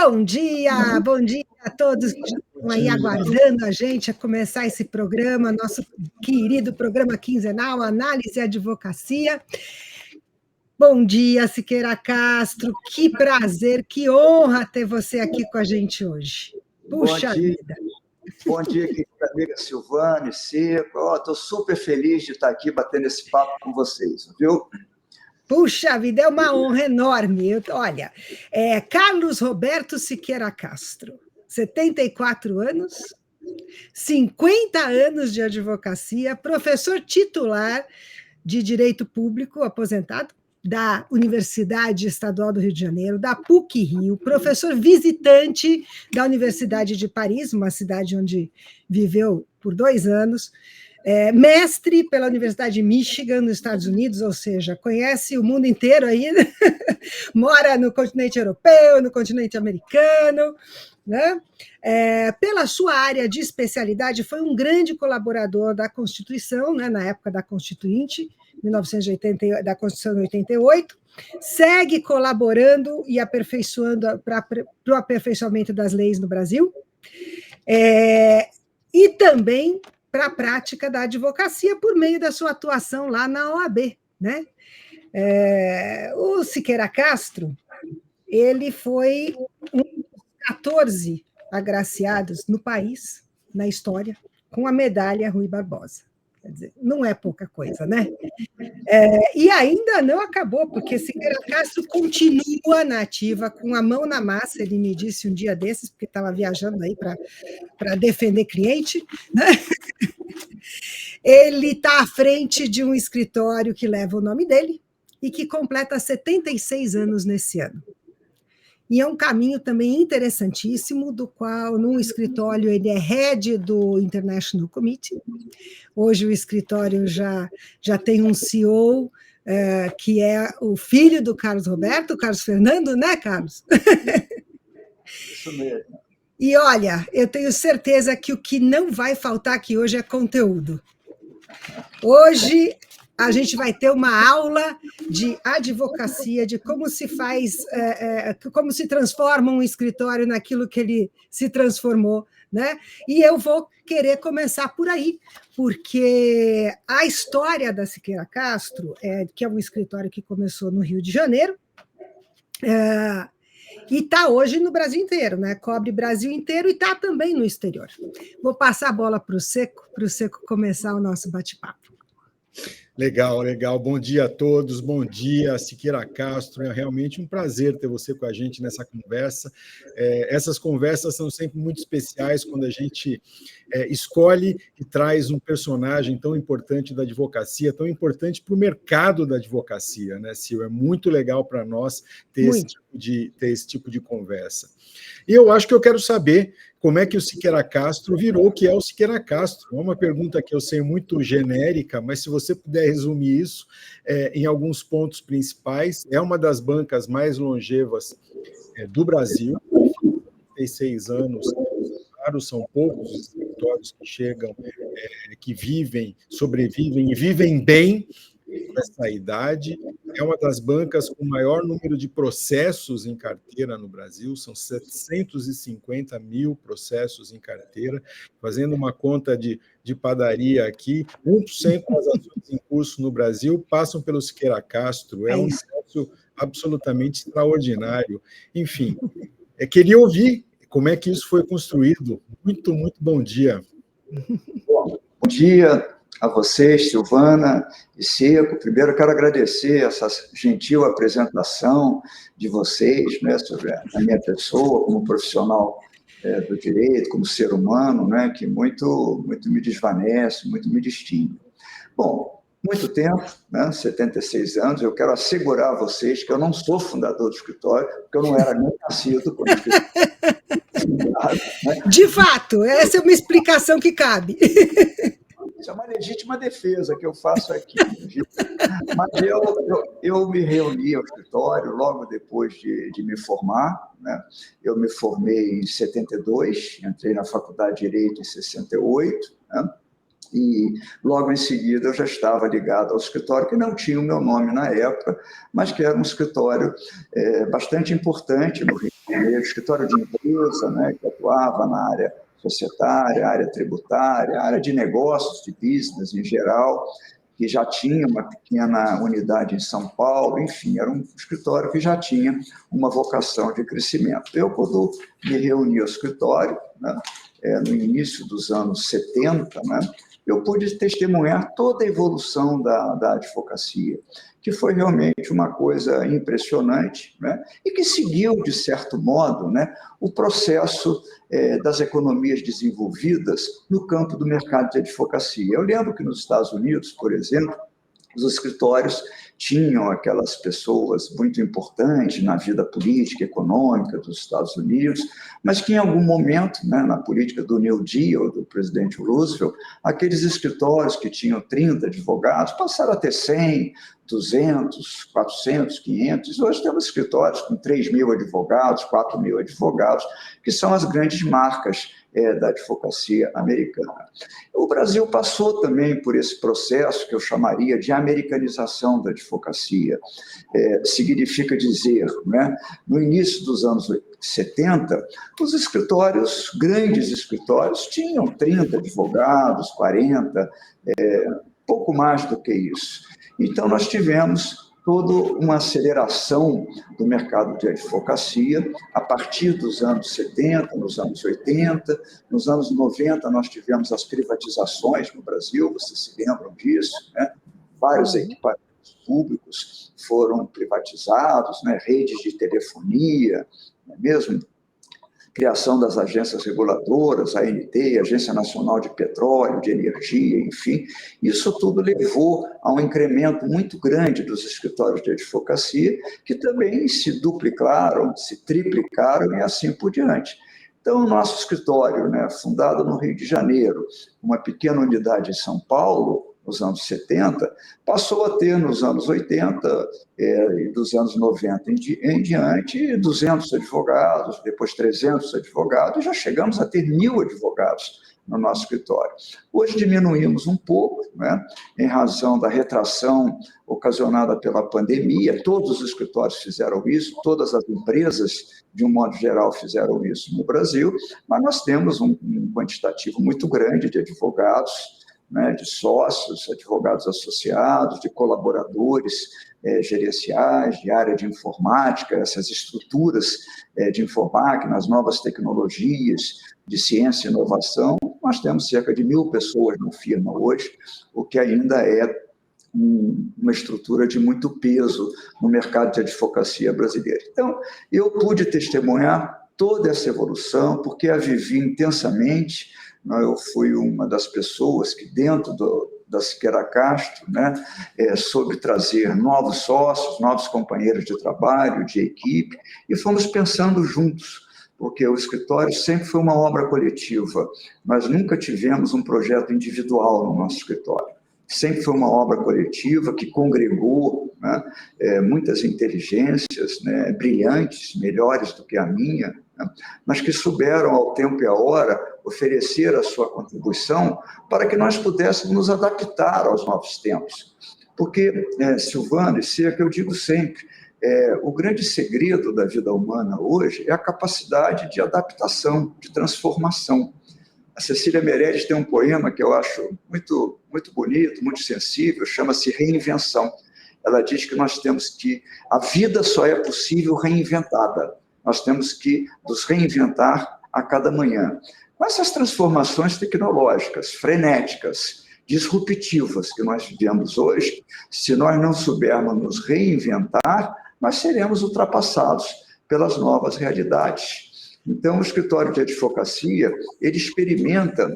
Bom dia a todos que estão aí aguardando a gente a começar esse programa, nosso querido programa quinzenal, Análise e Advocacia. Bom dia, Siqueira Castro, que prazer, que honra ter você aqui com a gente hoje. Puxa vida. Bom dia, querida amiga Silvane, Seco. Estou super feliz de estar aqui batendo esse papo com vocês, viu? Puxa vida, é uma honra enorme. Olha, Carlos Roberto Siqueira Castro, 74 anos, 50 anos de advocacia, professor titular de Direito Público, aposentado, da Universidade Estadual do Rio de Janeiro, da PUC-Rio, professor visitante da Universidade de Paris, uma cidade onde viveu por 2 anos, mestre pela Universidade de Michigan, nos Estados Unidos, ou seja, conhece o mundo inteiro aí, mora no continente europeu, no continente americano, né? Pela sua área de especialidade, foi um grande colaborador da Constituição, né, na época da Constituinte, 1980, da Constituição de 88, segue colaborando e aperfeiçoando para o aperfeiçoamento das leis no Brasil, e também para a prática da advocacia por meio da sua atuação lá na OAB, né? O Siqueira Castro, ele foi um dos 14 agraciados no país, na história, com a medalha Rui Barbosa. Quer dizer, não é pouca coisa, né? E ainda não acabou, porque Siqueira Castro continua na ativa, com a mão na massa, ele me disse um dia desses, porque estava viajando aí para defender cliente, né? Ele está à frente de um escritório que leva o nome dele e que completa 76 anos nesse ano. E é um caminho também interessantíssimo, do qual, num escritório, ele é head do International Committee. Hoje o escritório já tem um CEO, que é o filho do Carlos Roberto, o Carlos Fernando, né, Carlos? Isso mesmo. E, olha, eu tenho certeza que o que não vai faltar aqui hoje é conteúdo. Hoje a gente vai ter uma aula de advocacia, de como se faz, como se transforma um escritório naquilo que ele se transformou, né? E eu vou querer começar por aí, porque a história da Siqueira Castro, que é um escritório que começou no Rio de Janeiro, e está hoje no Brasil inteiro, né? Cobre Brasil inteiro e está também no exterior. Vou passar a bola para o Seco começar o nosso bate-papo. Legal, legal. Bom dia a todos, bom dia, Siqueira Castro. É realmente um prazer ter você com a gente nessa conversa. Essas conversas são sempre muito especiais quando a gente escolhe e traz um personagem tão importante da advocacia, tão importante para o mercado da advocacia, né, Sil? É muito legal para nós ter esse tipo de conversa. E eu acho que eu quero saber como é que o Siqueira Castro virou o que é o Siqueira Castro. É uma pergunta que eu sei muito genérica, mas se você puder resumir isso em alguns pontos principais, é uma das bancas mais longevas do Brasil, 36 anos, claro, são poucos os escritórios que chegam, que vivem, sobrevivem e vivem bem nessa idade. É uma das bancas com o maior número de processos em carteira no Brasil, são 750 mil processos em carteira, fazendo uma conta de padaria aqui, 1% das ações em curso no Brasil passam pelo Siqueira Castro, é um negócio absolutamente extraordinário. Enfim, queria ouvir como é que isso foi construído. Muito, muito bom dia. Bom dia a vocês, Silvana e Seco. Primeiro, eu quero agradecer essa gentil apresentação de vocês, né, sobre a minha pessoa como profissional do direito, como ser humano, né, que muito me desvanece, muito me distingue. Bom, muito tempo, né, 76 anos, eu quero assegurar a vocês que eu não sou fundador do escritório, porque eu não era nem nascido quando eu fundado, né? De fato, essa é uma explicação que cabe. Isso é uma legítima defesa que eu faço aqui. Mas eu me reuni ao escritório logo depois de me formar, né? Eu me formei em 72, entrei na Faculdade de Direito em 68, né? E logo em seguida eu já estava ligado ao escritório, que não tinha o meu nome na época, mas que era um escritório bastante importante no Rio escritório de empresa, né, que atuava na área societária, área tributária, área de negócios, de business em geral, que já tinha uma pequena unidade em São Paulo, enfim, era um escritório que já tinha uma vocação de crescimento. Eu, quando me reuni ao escritório, né, no início dos anos 70, né, eu pude testemunhar toda a evolução da advocacia, que foi realmente uma coisa impressionante, né, e que seguiu, de certo modo, né, o processo das economias desenvolvidas no campo do mercado de advocacia. Eu lembro que nos Estados Unidos, por exemplo, os escritórios tinham aquelas pessoas muito importantes na vida política e econômica dos Estados Unidos, mas que em algum momento, né, na política do New Deal, do presidente Roosevelt, aqueles escritórios que tinham 30 advogados passaram a ter 100, 200, 400, 500. Hoje temos escritórios com 3.000 advogados, 4.000 advogados, que são as grandes marcas da advocacia americana. O Brasil passou também por esse processo que eu chamaria de americanização da advocacia. Significa dizer, né, no início dos anos 70, os escritórios, grandes escritórios, tinham 30 advogados, 40, pouco mais do que isso. Então, nós tivemos toda uma aceleração do mercado de advocacia a partir dos anos 70, nos anos 80, nos anos 90 nós tivemos as privatizações no Brasil, vocês se lembram disso, né? Vários equipamentos públicos foram privatizados, né? Redes de telefonia, não é mesmo? Criação das agências reguladoras, a ANT, Agência Nacional de Petróleo, de Energia, enfim, isso tudo levou a um incremento muito grande dos escritórios de advocacia, que também se duplicaram, se triplicaram e assim por diante. Então, o nosso escritório, né, fundado no Rio de Janeiro, uma pequena unidade em São Paulo, nos anos 70, passou a ter, nos anos 80 e dos anos 90 em diante, 200 advogados, depois 300 advogados, e já chegamos a ter 1.000 advogados no nosso escritório. Hoje diminuímos um pouco, né, em razão da retração ocasionada pela pandemia. Todos os escritórios fizeram isso, todas as empresas, de um modo geral, fizeram isso no Brasil, mas nós temos um quantitativo muito grande de advogados, né, de sócios, advogados associados, de colaboradores gerenciais, de área de informática, essas estruturas de informática, nas novas tecnologias, de ciência e inovação. Nós temos cerca de 1.000 pessoas na firma hoje, o que ainda é uma estrutura de muito peso no mercado de advocacia brasileiro. Então, eu pude testemunhar toda essa evolução, porque a vivi intensamente. Eu fui uma das pessoas que, dentro da Siqueira Castro, né, soube trazer novos sócios, novos companheiros de trabalho, de equipe, e fomos pensando juntos, porque o escritório sempre foi uma obra coletiva. Nós nunca tivemos um projeto individual no nosso escritório. Sempre foi uma obra coletiva que congregou, né, muitas inteligências, né, brilhantes, melhores do que a minha, né, mas que souberam, ao tempo e à hora, oferecer a sua contribuição para que nós pudéssemos nos adaptar aos novos tempos. Porque, Silvano e Seca, eu digo sempre, o grande segredo da vida humana hoje é a capacidade de adaptação, de transformação. A Cecília Meirelles tem um poema que eu acho muito, muito bonito, muito sensível, chama-se Reinvenção. Ela diz que nós temos que... A vida só é possível reinventada. Nós temos que nos reinventar a cada manhã. Com essas transformações tecnológicas, frenéticas, disruptivas que nós vivemos hoje, se nós não soubermos nos reinventar, nós seremos ultrapassados pelas novas realidades. Então, o escritório de advocacia, ele experimenta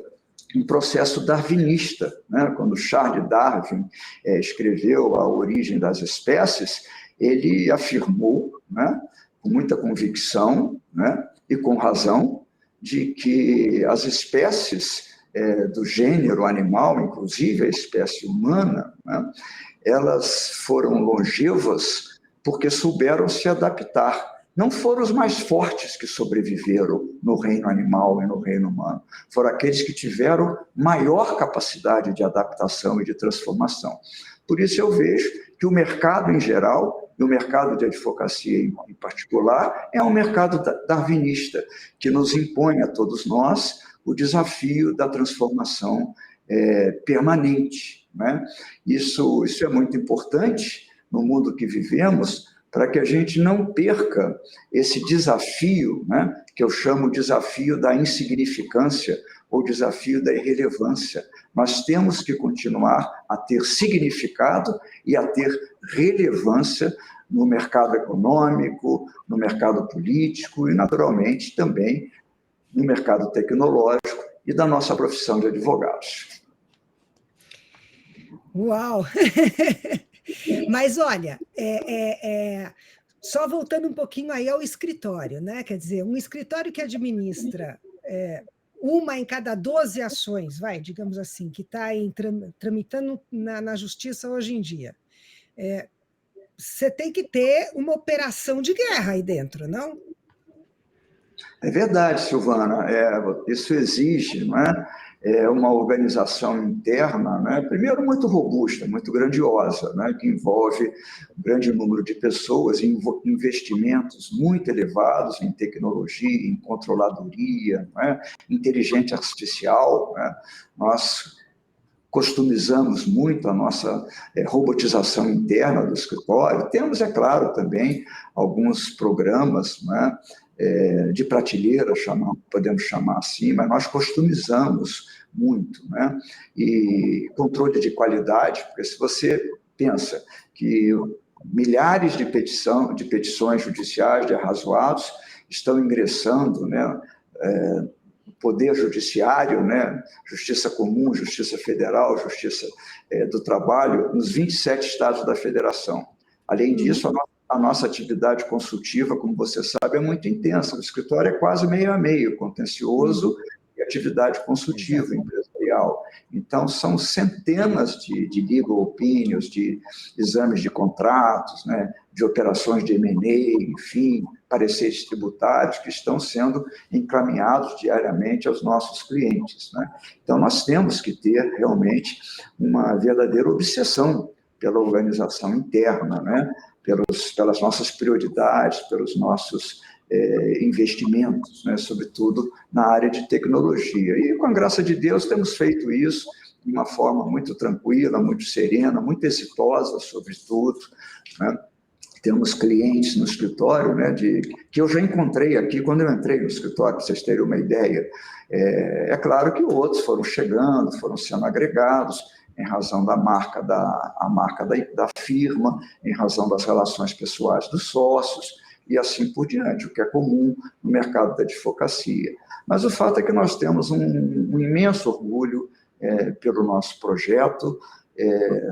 um processo darwinista, né? Quando Charles Darwin escreveu A Origem das Espécies, ele afirmou, né, com muita convicção, né, e com razão, de que as espécies do gênero animal, inclusive a espécie humana, né, elas foram longevas porque souberam se adaptar. Não foram os mais fortes que sobreviveram no reino animal e no reino humano. Foram aqueles que tiveram maior capacidade de adaptação e de transformação. Por isso eu vejo que o mercado, em geral, e o mercado de advocacia em particular, é um mercado darwinista, que nos impõe a todos nós o desafio da transformação permanente, né? Isso é muito importante no mundo que vivemos, para que a gente não perca esse desafio, né, que eu chamo desafio da insignificância ou desafio da irrelevância. Nós temos que continuar a ter significado e a ter relevância no mercado econômico, no mercado político e, naturalmente, também no mercado tecnológico e da nossa profissão de advogados. Uau! Mas, olha, só voltando um pouquinho aí ao escritório, né? Quer dizer, um escritório que administra uma em cada 12 ações, digamos assim, que está tramitando na justiça hoje em dia, você tem que ter uma operação de guerra aí dentro, não? É verdade, Silvana. Isso exige, não é? Uma organização interna, né? Primeiro, muito robusta, muito grandiosa, né? Que envolve um grande número de pessoas, investimentos muito elevados em tecnologia, em controladoria, né? Inteligência artificial, né? Nós customizamos muito a nossa robotização interna do escritório. Temos, é claro, também alguns programas, né, de prateleira, podemos chamar assim, mas nós customizamos muito, né? E controle de qualidade, porque se você pensa que milhares de petições judiciais de arrazoados estão ingressando, né, Poder Judiciário, né? Justiça Comum, Justiça Federal, Justiça do Trabalho, nos 27 estados da federação. Além disso, a nossa atividade consultiva, como você sabe, é muito intensa. O escritório é quase meio a meio, contencioso e atividade consultiva empresarial. Então, são centenas de legal opinions, de exames de contratos, né? De operações de M&A, enfim, pareceres tributários que estão sendo encaminhados diariamente aos nossos clientes, né? Então, nós temos que ter realmente uma verdadeira obsessão pela organização interna, né? Pelas nossas prioridades, pelos nossos investimentos, né? Sobretudo na área de tecnologia. E, com a graça de Deus, temos feito isso de uma forma muito tranquila, muito serena, muito exitosa, sobretudo, né? Temos clientes no escritório, né, que eu já encontrei aqui quando eu entrei no escritório, para vocês terem uma ideia. É claro que outros foram chegando, foram sendo agregados em razão da marca da firma, em razão das relações pessoais dos sócios e assim por diante, o que é comum no mercado da advocacia. Mas o fato é que nós temos um imenso orgulho pelo nosso projeto.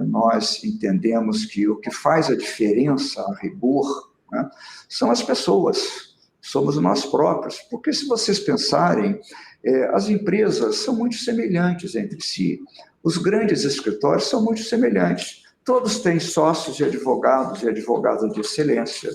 Nós entendemos que o que faz a diferença, a rigor, né, são as pessoas, somos nós próprios. Porque, se vocês pensarem, as empresas são muito semelhantes entre si, os grandes escritórios são muito semelhantes, todos têm sócios e advogadas de excelência,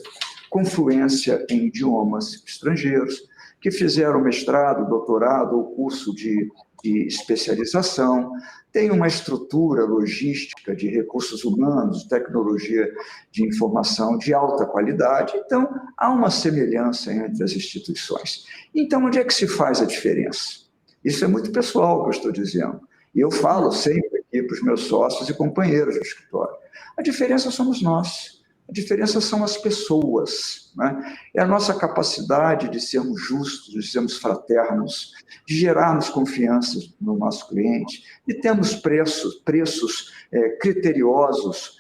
com fluência em idiomas estrangeiros, que fizeram mestrado, doutorado ou curso de especialização, tem uma estrutura logística de recursos humanos, tecnologia de informação de alta qualidade. Então, há uma semelhança entre as instituições. Então, onde é que se faz a diferença? Isso é muito pessoal que eu estou dizendo. E eu falo sempre aqui para os meus sócios e companheiros do escritório. A diferença somos nós. A diferença são as pessoas, né? É a nossa capacidade de sermos justos, de sermos fraternos, de gerarmos confiança no nosso cliente, de termos preços criteriosos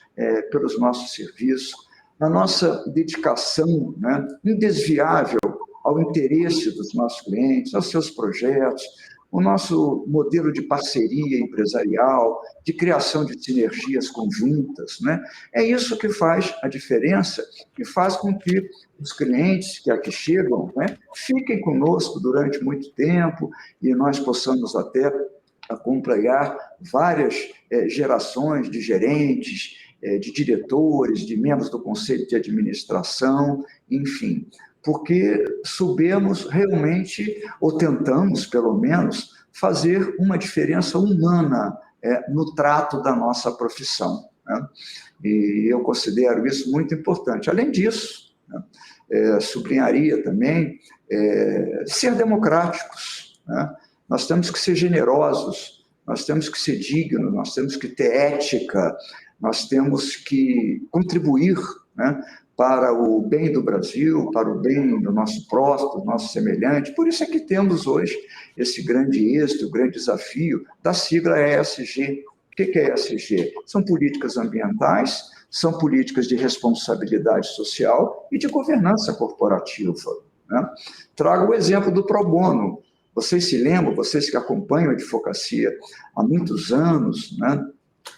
pelos nossos serviços, na nossa dedicação, né, indesviável ao interesse dos nossos clientes, aos seus projetos, o nosso modelo de parceria empresarial, de criação de sinergias conjuntas, né? É isso que faz a diferença, que faz com que os clientes que aqui chegam, né, fiquem conosco durante muito tempo e nós possamos até acompanhar várias gerações de gerentes, de diretores, de membros do conselho de administração, enfim, porque soubemos realmente, ou tentamos, pelo menos, fazer uma diferença humana no trato da nossa profissão, né? E eu considero isso muito importante. Além disso, né, sublinharia também ser democráticos, né? Nós temos que ser generosos, nós temos que ser dignos, nós temos que ter ética, nós temos que contribuir, né, para o bem do Brasil, para o bem do nosso próximo, do nosso semelhante. Por isso é que temos hoje esse grande êxito, o grande desafio da sigla ESG. O que é ESG? São políticas ambientais, são políticas de responsabilidade social e de governança corporativa, né? Trago o exemplo do pro bono. Vocês se lembram, vocês que acompanham a advocacia há muitos anos, né,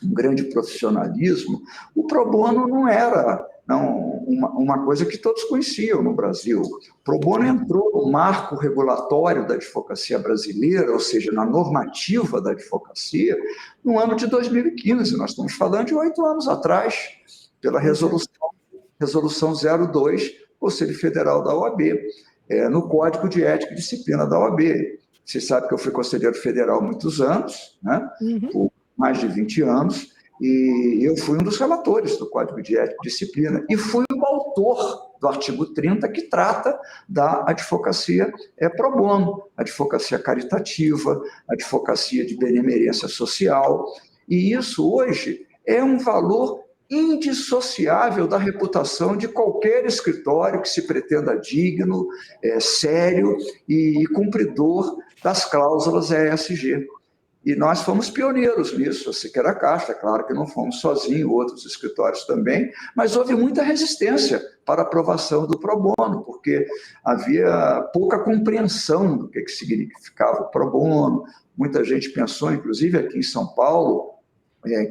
um grande profissionalismo, o pro bono não era uma coisa que todos conheciam no Brasil. O pro bono entrou no marco regulatório da advocacia brasileira, ou seja, na normativa da advocacia, no ano de 2015. Nós estamos falando de 8 anos atrás, pela resolução 02, Conselho Federal da OAB, no Código de Ética e Disciplina da OAB. Você sabe que eu fui conselheiro federal há muitos anos, né? Por mais de 20 anos, e eu fui um dos relatores do Código de Ética e Disciplina, e fui o autor do artigo 30, que trata da advocacia pro bono, advocacia caritativa, advocacia de benemerência social, e isso hoje é um valor indissociável da reputação de qualquer escritório que se pretenda digno, sério e cumpridor das cláusulas ESG. E nós fomos pioneiros nisso, a Siqueira Castro, é claro que não fomos sozinhos, outros escritórios também, mas houve muita resistência para a aprovação do pro bono, porque havia pouca compreensão do que significava o pro bono. Muita gente pensou, inclusive aqui em São Paulo,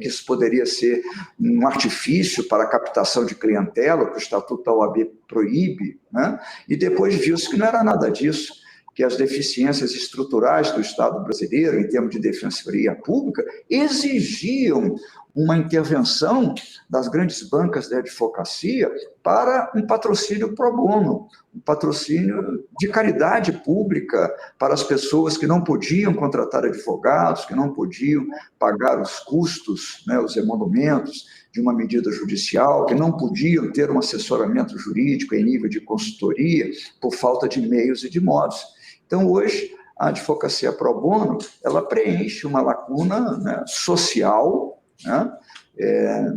que isso poderia ser um artifício para a captação de clientela, que o Estatuto da OAB proíbe, né? E depois viu-se que não era nada disso, que as deficiências estruturais do Estado brasileiro, em termos de defensoria pública, exigiam uma intervenção das grandes bancas de advocacia para um patrocínio pro bono, um patrocínio de caridade pública para as pessoas que não podiam contratar advogados, que não podiam pagar os custos, né, os emolumentos de uma medida judicial, que não podiam ter um assessoramento jurídico em nível de consultoria por falta de meios e de modos. Então, hoje, a advocacia pro bono, ela preenche uma lacuna, né, social, né,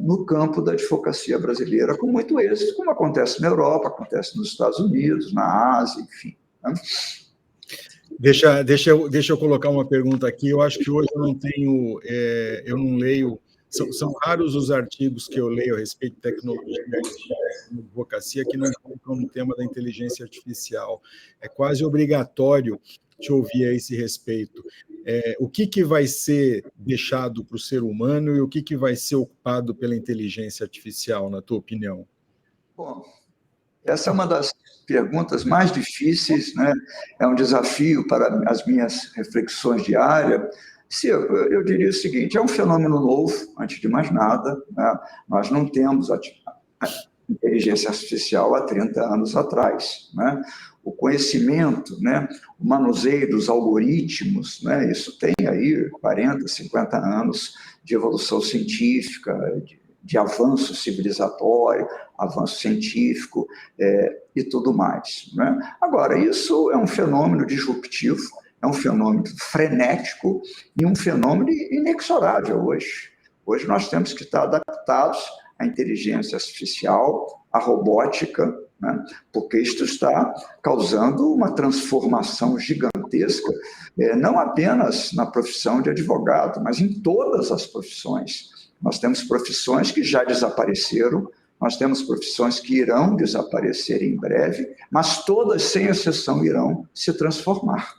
no campo da advocacia brasileira, com muito êxito, como acontece na Europa, acontece nos Estados Unidos, na Ásia, enfim, né? Deixa eu colocar uma pergunta aqui. Eu acho que hoje eu não tenho, eu não leio, são raros os artigos que eu leio a respeito de tecnologia e advocacia que não tocam no tema da inteligência artificial. É quase obrigatório te ouvir a esse respeito. O que vai ser deixado para o ser humano e o que vai ser ocupado pela inteligência artificial, na tua opinião? Bom, essa é uma das perguntas mais difíceis, né? É um desafio para as minhas reflexões diárias. Eu diria o seguinte, é um fenômeno novo, antes de mais nada, né? Nós não temos a inteligência artificial há 30 anos atrás, né? O conhecimento, né, o manuseio dos algoritmos, né, isso tem aí 40, 50 anos de evolução científica, de avanço civilizatório, avanço científico e tudo mais, né? Agora, isso é um fenômeno disruptivo, é um fenômeno frenético e um fenômeno inexorável hoje. Hoje nós temos que estar adaptados à inteligência artificial, à robótica, né? Porque isto está causando uma transformação gigantesca, não apenas na profissão de advogado, mas em todas as profissões. Nós temos profissões que já desapareceram, nós temos profissões que irão desaparecer em breve, mas todas, sem exceção, irão se transformar.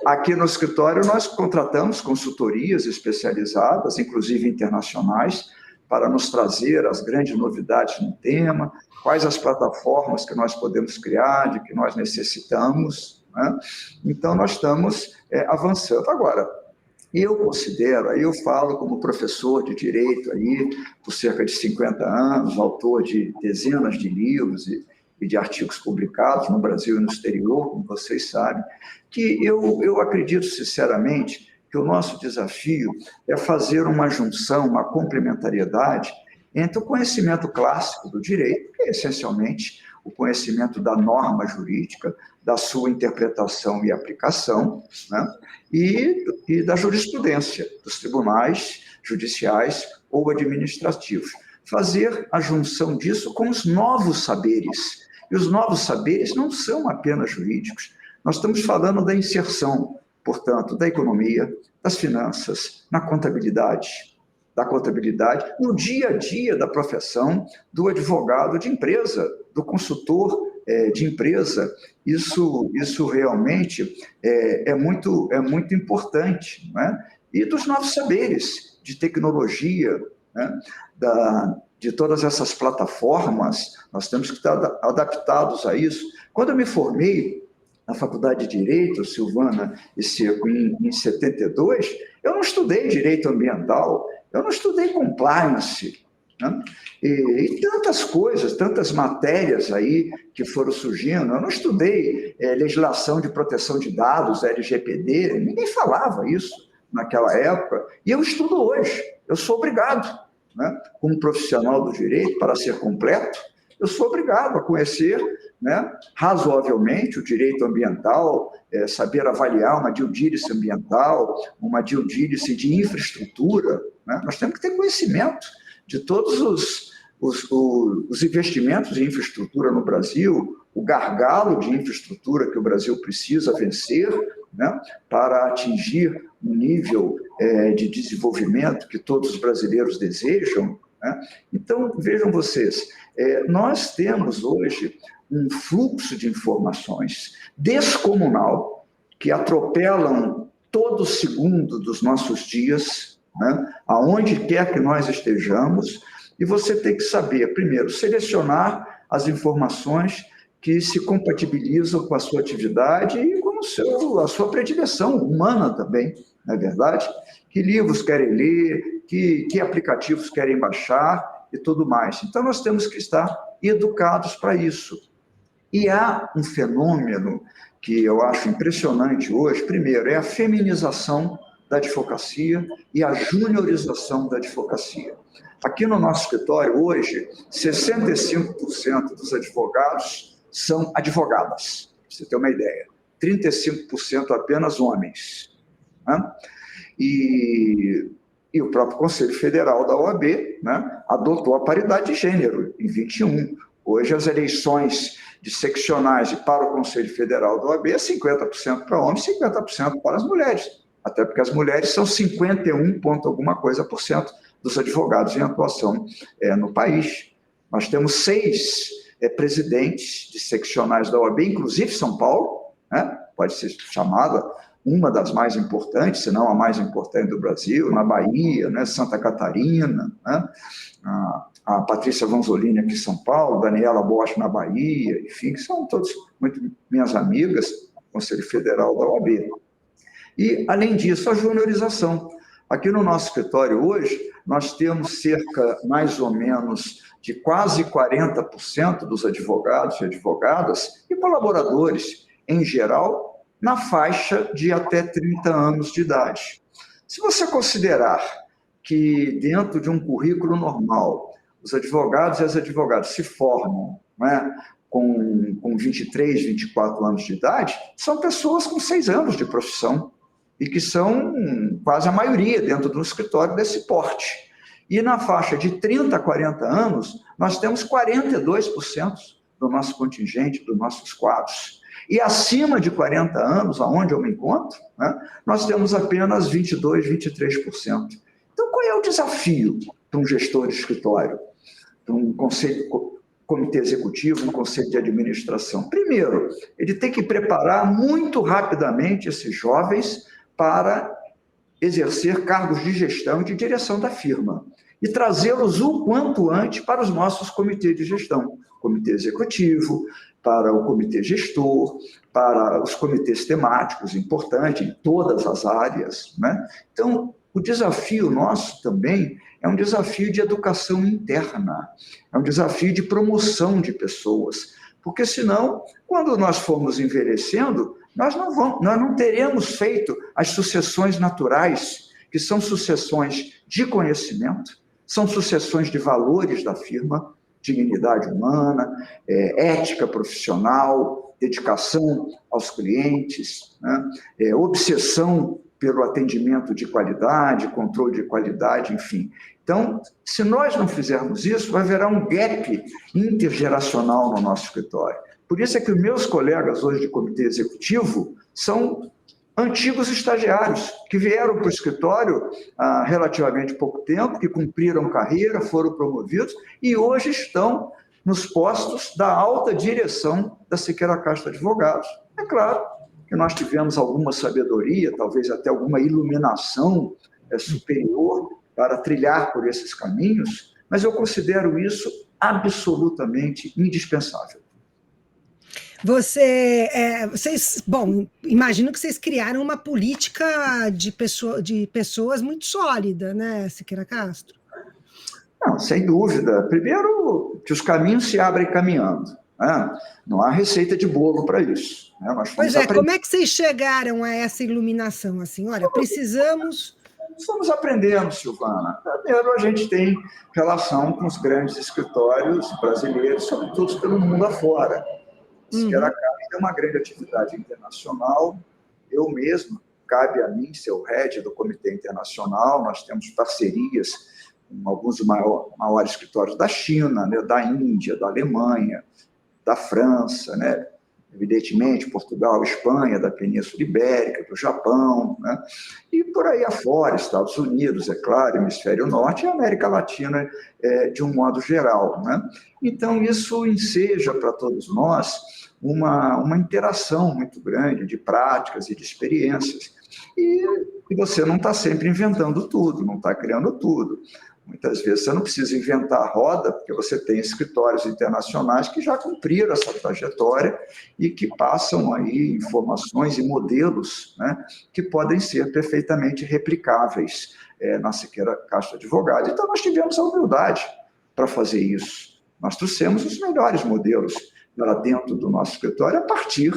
Aqui no escritório nós contratamos consultorias especializadas, inclusive internacionais, para nos trazer as grandes novidades no tema, quais as plataformas que nós podemos criar, de que nós necessitamos, né? Então, nós estamos avançando. Agora, eu considero, aí eu falo como professor de direito aí, por cerca de 50 anos, autor de dezenas de livros e de artigos publicados no Brasil e no exterior, como vocês sabem, que eu acredito sinceramente que o nosso desafio é fazer uma junção, uma complementariedade entre o conhecimento clássico do direito, que é essencialmente o conhecimento da norma jurídica, da sua interpretação e aplicação, né? E da jurisprudência, dos tribunais judiciais ou administrativos. Fazer a junção disso com os novos saberes. E os novos saberes não são apenas jurídicos. Nós estamos falando da inserção, portanto, da economia, das finanças, na contabilidade, no dia a dia da profissão do advogado de empresa, do consultor de empresa. Isso realmente é muito importante, né? E dos novos saberes de tecnologia, né? De todas essas plataformas, nós temos que estar adaptados a isso. Quando eu me formei na Faculdade de Direito, Silvana e Seco, em 72, eu não estudei direito ambiental, eu não estudei compliance, né? E tantas coisas, tantas matérias aí que foram surgindo. Eu não estudei legislação de proteção de dados, LGPD, ninguém falava isso naquela época, e eu estudo hoje, eu sou obrigado, né? Como profissional do direito, para ser completo, eu sou obrigado a conhecer, né, razoavelmente o direito ambiental, saber avaliar uma due diligence ambiental, uma due diligence de infraestrutura, né? Nós temos que ter conhecimento de todos os investimentos em infraestrutura no Brasil, o gargalo de infraestrutura que o Brasil precisa vencer, né, para atingir um nível de desenvolvimento que todos os brasileiros desejam, né? Então, vejam vocês, nós temos hoje um fluxo de informações descomunal que atropelam todo segundo dos nossos dias, né? Aonde quer que nós estejamos, e você tem que saber, primeiro, selecionar as informações que se compatibilizam com a sua atividade e com a sua predileção humana também, não é verdade? Que livros querem ler, que aplicativos querem baixar e tudo mais. Então, nós temos que estar educados para isso. E há um fenômeno que eu acho impressionante hoje, primeiro, é a feminização da advocacia e a juniorização da advocacia. Aqui no nosso escritório, hoje, 65% dos advogados são advogadas, para você ter uma ideia. 35% apenas homens, né? E o próprio Conselho Federal da OAB, né, adotou a paridade de gênero em 21. Hoje, as eleições de seccionais e para o Conselho Federal da OAB é 50% para homens e 50% para as mulheres. Até porque as mulheres são 51 ponto alguma coisa por cento dos advogados em atuação no país. Nós temos 6 presidentes de seccionais da OAB, inclusive São Paulo, né, pode ser chamada uma das mais importantes, se não a mais importante do Brasil, na Bahia, né, Santa Catarina, né, a Patrícia Vanzolini aqui em São Paulo, Daniela Bosch na Bahia, enfim, que são todas muito minhas amigas, Conselho Federal da OAB. E, além disso, a juniorização. Aqui no nosso escritório hoje, nós temos cerca, mais ou menos, de quase 40% dos advogados e advogadas e colaboradores, em geral, na faixa de até 30 anos de idade. Se você considerar que, dentro de um currículo normal, os advogados e as advogadas se formam, né, com 23, 24 anos de idade, são pessoas com 6 anos de profissão e que são quase a maioria dentro do escritório desse porte. E na faixa de 30 a 40 anos, nós temos 42% do nosso contingente, dos nossos quadros. E acima de 40 anos, aonde eu me encontro, né, nós temos apenas 22%, 23%. Então, qual é o desafio para um gestor de escritório, para um comitê executivo, um conselho de administração? Primeiro, ele tem que preparar muito rapidamente esses jovens para exercer cargos de gestão e de direção da firma e trazê-los o quanto antes para os nossos comitês de gestão, comitê executivo, para o comitê gestor, para os comitês temáticos importantes em todas as áreas, né? Então, o desafio nosso também é um desafio de educação interna, é um desafio de promoção de pessoas, porque senão, quando nós formos envelhecendo, nós não teremos feito as sucessões naturais, que são sucessões de conhecimento, são sucessões de valores da firma, dignidade humana, ética profissional, dedicação aos clientes, né? Obsessão pelo atendimento de qualidade, controle de qualidade, enfim. Então, se nós não fizermos isso, vai haverá um gap intergeracional no nosso escritório. Por isso é que os meus colegas hoje de comitê executivo são antigos estagiários que vieram para o escritório há relativamente pouco tempo, que cumpriram carreira, foram promovidos e hoje estão nos postos da alta direção da Siqueira Castro Advogados. É claro que nós tivemos alguma sabedoria, talvez até alguma iluminação superior para trilhar por esses caminhos, mas eu considero isso absolutamente indispensável. Vocês, bom, imagino que vocês criaram uma política de pessoas muito sólida, né, Siqueira Castro? Não, sem dúvida. Primeiro, que os caminhos se abrem caminhando, né? Não há receita de bolo para isso, né? Pois é, como é que vocês chegaram a essa iluminação? Assim, olha, precisamos... Estamos aprendendo, Silvana. Primeiro, a gente tem relação com os grandes escritórios brasileiros, sobretudo pelo mundo afora. Siqueira Castro é uma grande atividade internacional. Eu mesmo, cabe a mim ser o head do Comitê Internacional. Nós temos parcerias com alguns dos maiores escritórios da China, né, da Índia, da Alemanha, da França, né, evidentemente Portugal, Espanha, da Península Ibérica, do Japão, né, e por aí afora, Estados Unidos, é claro, Hemisfério Norte e América Latina de um modo geral, né? Então, isso enseja para todos nós uma interação muito grande de práticas e de experiências. E você não está sempre inventando tudo, não está criando tudo. Muitas vezes você não precisa inventar a roda, porque você tem escritórios internacionais que já cumpriram essa trajetória e que passam aí informações e modelos, né, que podem ser perfeitamente replicáveis na Siqueira Castro Advogados. Então, nós tivemos a humildade para fazer isso. Nós trouxemos os melhores modelos lá dentro do nosso escritório a partir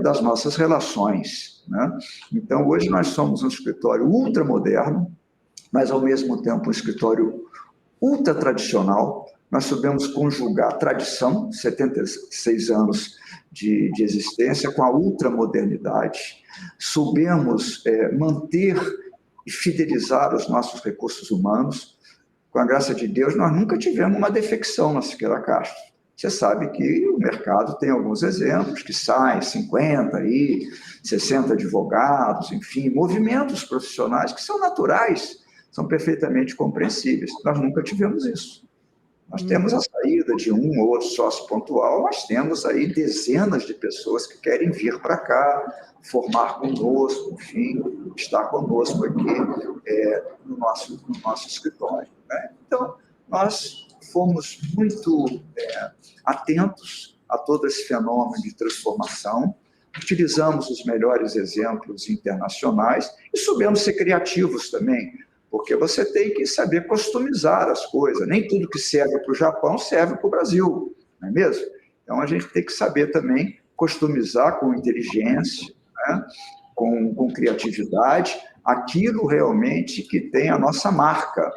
das nossas relações, né? Então, hoje nós somos um escritório ultramoderno, mas, ao mesmo tempo, um escritório ultra-tradicional. Nós soubemos conjugar tradição, 76 anos de existência, com a ultramodernidade. Soubemos manter e fidelizar os nossos recursos humanos. Com a graça de Deus, nós nunca tivemos uma defecção na Siqueira Castro. Você sabe que o mercado tem alguns exemplos, que saem 50, aí, 60 advogados, enfim, movimentos profissionais que são naturais, são perfeitamente compreensíveis. Nós nunca tivemos isso. Nós temos a saída de um ou outro sócio pontual, mas temos aí dezenas de pessoas que querem vir para cá, formar conosco, enfim, estar conosco aqui no nosso escritório, né? Então, nós fomos muito atentos a todo esse fenômeno de transformação, utilizamos os melhores exemplos internacionais e soubemos ser criativos também, porque você tem que saber customizar as coisas. Nem tudo que serve para o Japão serve para o Brasil, não é mesmo? Então, a gente tem que saber também customizar com inteligência, né? com criatividade, aquilo realmente que tem a nossa marca.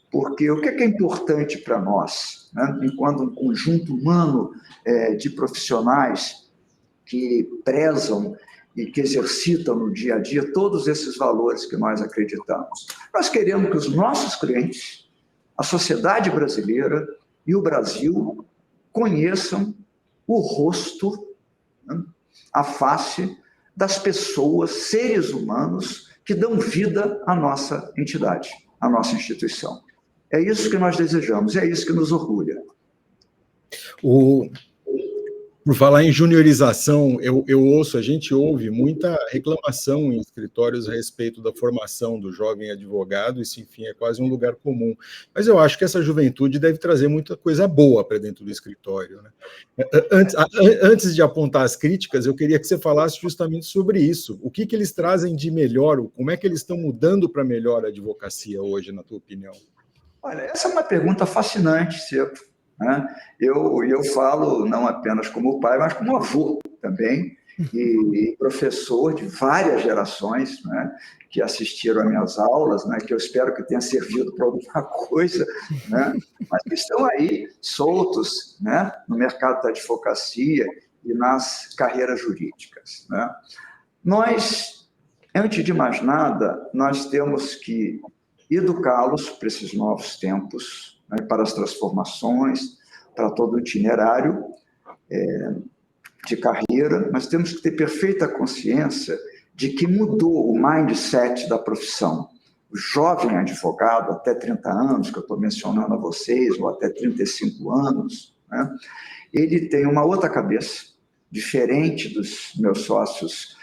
Porque o que é importante para nós, né? Enquanto um conjunto humano de profissionais que prezam e que exercitam no dia a dia todos esses valores que nós acreditamos. Nós queremos que os nossos clientes, a sociedade brasileira e o Brasil conheçam o rosto, né, a face das pessoas, seres humanos que dão vida à nossa entidade, à nossa instituição. É isso que nós desejamos, é isso que nos orgulha. Por falar em juniorização, a gente ouve muita reclamação em escritórios a respeito da formação do jovem advogado, isso, enfim, é quase um lugar comum. Mas eu acho que essa juventude deve trazer muita coisa boa para dentro do escritório, né? Antes de apontar as críticas, eu queria que você falasse justamente sobre isso. O que eles trazem de melhor, como é que eles estão mudando para melhor a advocacia hoje, na tua opinião? Olha, essa é uma pergunta fascinante, Seco. Eu falo não apenas como pai, mas como avô também, e professor de várias gerações, né, que assistiram às minhas aulas, né, que eu espero que tenha servido para alguma coisa, né, mas que estão aí soltos, né, no mercado da advocacia e nas carreiras jurídicas, né. Nós, antes de mais nada, nós temos que educá-los para esses novos tempos, né, para as transformações, para todo o itinerário de carreira. Nós temos que ter perfeita consciência de que mudou o mindset da profissão. O jovem advogado, até 30 anos, que eu estou mencionando a vocês, ou até 35 anos, né, ele tem uma outra cabeça, diferente dos meus sócios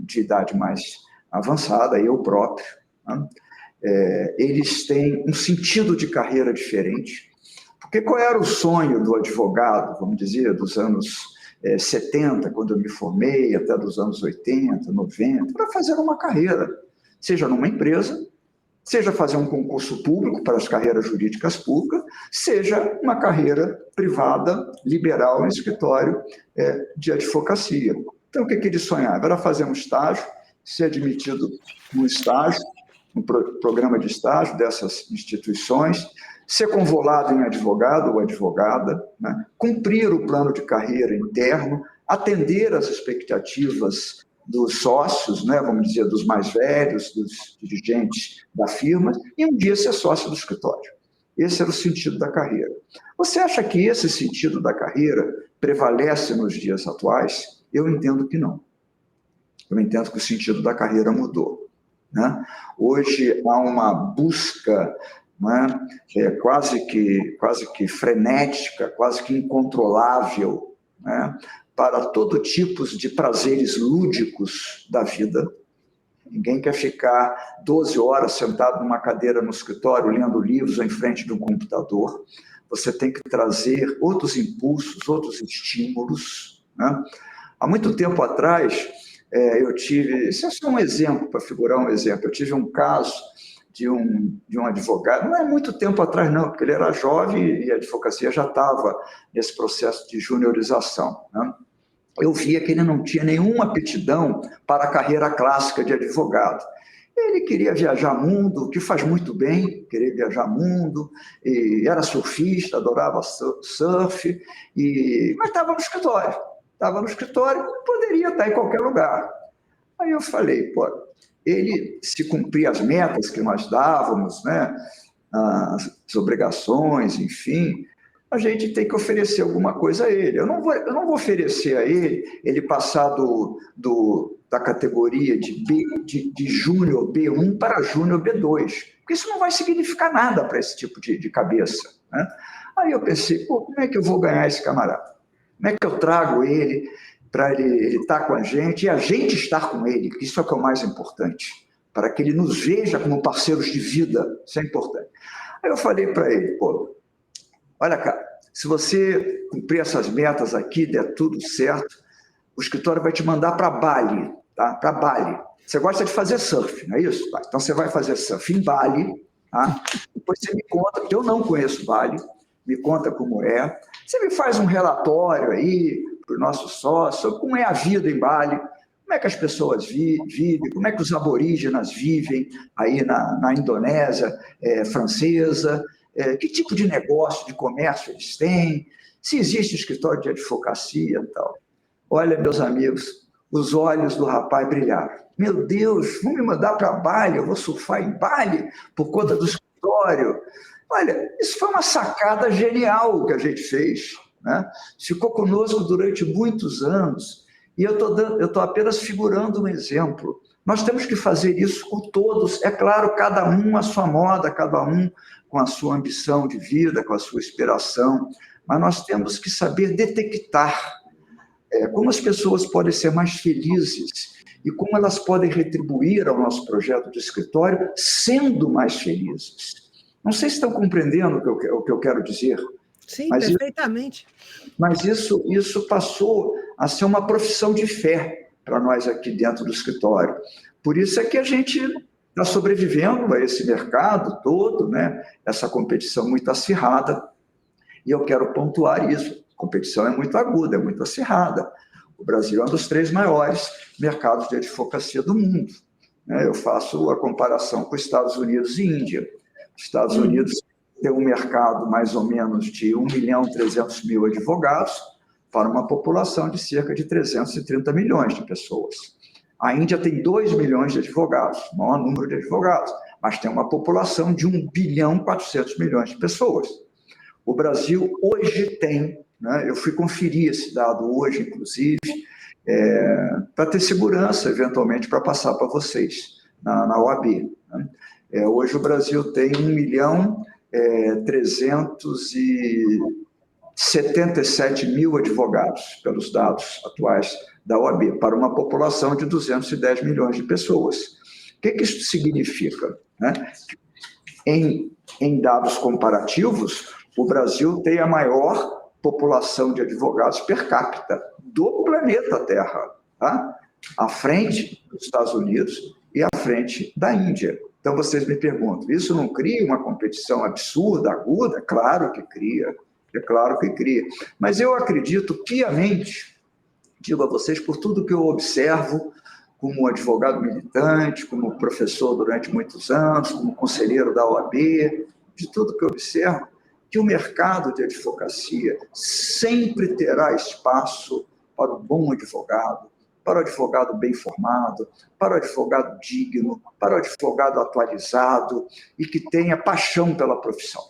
de idade mais avançada, eu próprio, né? Eles têm um sentido de carreira diferente. Porque qual era o sonho do advogado, vamos dizer, dos anos 70, quando eu me formei, até dos anos 80, 90, para fazer uma carreira, seja numa empresa, seja fazer um concurso público para as carreiras jurídicas públicas, seja uma carreira privada, liberal, em escritório de advocacia. Então, o que ele sonhava? Era fazer um estágio, ser admitido no estágio, no programa de estágio dessas instituições, ser convolado em advogado ou advogada, né? Cumprir o plano de carreira interno, atender às expectativas dos sócios, né? Vamos dizer, dos mais velhos, dos dirigentes da firma, e um dia ser sócio do escritório. Esse era o sentido da carreira. Você acha que esse sentido da carreira prevalece nos dias atuais? Eu entendo que não. Eu entendo que o sentido da carreira mudou, né? Hoje há uma busca, né, quase que frenética, quase que incontrolável, né, para todo tipo de prazeres lúdicos da vida. Ninguém quer ficar 12 horas sentado numa cadeira no escritório, lendo livros ou em frente de um computador. Você tem que trazer outros impulsos, outros estímulos, né? Há muito tempo atrás, eu tive... Isso é só um exemplo, para figurar um exemplo. Eu tive um caso de um advogado, não é muito tempo atrás não, porque ele era jovem e a advocacia já estava nesse processo de juniorização, né? Eu via que ele não tinha nenhuma aptidão para a carreira clássica de advogado. Ele queria viajar mundo, o que faz muito bem, querer viajar mundo, e era surfista, adorava surf, mas estava no escritório. Estava no escritório, poderia estar em qualquer lugar. Aí eu falei, pô, ele, se cumprir as metas que nós dávamos, né, as obrigações, enfim, a gente tem que oferecer alguma coisa a ele. Eu não vou oferecer a ele passar da categoria de júnior B1 para júnior B2, porque isso não vai significar nada para esse tipo de cabeça, né? Aí eu pensei, pô, como é que eu vou ganhar esse camarada? Como é que eu trago ele para ele estar com a gente e a gente estar com ele? Isso é o que é o mais importante, para que ele nos veja como parceiros de vida. Isso é importante. Aí eu falei para ele, pô, olha, cara, se você cumprir essas metas aqui, der tudo certo, o escritório vai te mandar para Bali, tá? Para Bali. Você gosta de fazer surf, não é isso? Tá, então você vai fazer surf em Bali, tá? Depois você me conta, porque eu não conheço Bali, me conta como é. Você me faz um relatório aí para o nosso sócio, como é a vida em Bali, como é que as pessoas vivem, como é que os aborígenas vivem aí na Indonésia francesa, que tipo de negócio, de comércio eles têm, se existe escritório de advocacia e tal. Olha, meus amigos, os olhos do rapaz brilharam. Meu Deus, vão me mandar para Bali, eu vou surfar em Bali por conta do escritório. Olha, isso foi uma sacada genial que a gente fez, né? Ficou conosco durante muitos anos e eu estou apenas figurando um exemplo. Nós temos que fazer isso com todos, é claro, cada um à sua moda, cada um com a sua ambição de vida, com a sua inspiração, mas nós temos que saber detectar como as pessoas podem ser mais felizes e como elas podem retribuir ao nosso projeto de escritório sendo mais felizes. Não sei se estão compreendendo o que eu quero dizer. Sim, perfeitamente. Mas isso passou a ser uma profissão de fé para nós aqui dentro do escritório. Por isso é que a gente está sobrevivendo a esse mercado todo, né? Essa competição muito acirrada. E eu quero pontuar isso. A competição é muito aguda, é muito acirrada. O Brasil é um dos 3 maiores mercados de advocacia do mundo. Eu faço a comparação com os Estados Unidos e Índia. Os Estados Unidos tem um mercado mais ou menos de 1.300.000 advogados para uma população de cerca de 330 milhões de pessoas. A Índia tem 2 milhões de advogados, maior número de advogados, mas tem uma população de 1.400.000.000 de pessoas. O Brasil hoje tem, eu fui conferir esse dado hoje, inclusive, para ter segurança, eventualmente, para passar para vocês na OAB. Hoje o Brasil tem 1.377.000 advogados, pelos dados atuais da OAB, para uma população de 210 milhões de pessoas. O que isso significa? Em dados comparativos, o Brasil tem a maior população de advogados per capita do planeta Terra, à frente dos Estados Unidos e à frente da Índia. Então, vocês me perguntam, isso não cria uma competição absurda, aguda? Claro que cria, é claro que cria. Mas eu acredito piamente, digo a vocês, por tudo que eu observo como advogado militante, como professor durante muitos anos, como conselheiro da OAB, de tudo que eu observo, que o mercado de advocacia sempre terá espaço para o bom advogado, para o advogado bem formado, para o advogado digno, para o advogado atualizado e que tenha paixão pela profissão.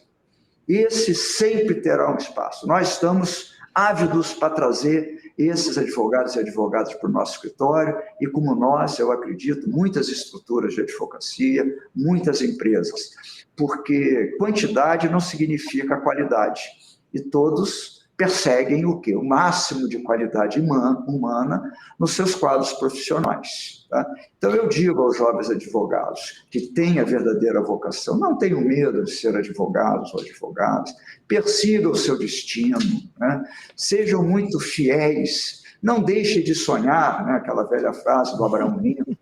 Esse sempre terá um espaço. Nós estamos ávidos para trazer esses advogados e advogadas para o nosso escritório e, como nós, eu acredito, muitas estruturas de advocacia, muitas empresas, porque quantidade não significa qualidade e todos perseguem o quê? O máximo de qualidade humana nos seus quadros profissionais. Então, eu digo aos jovens advogados que têm a verdadeira vocação, não tenham medo de ser advogados ou advogadas, persigam o seu destino, sejam muito fiéis, não deixem de sonhar, aquela velha frase do Abraham Lincoln,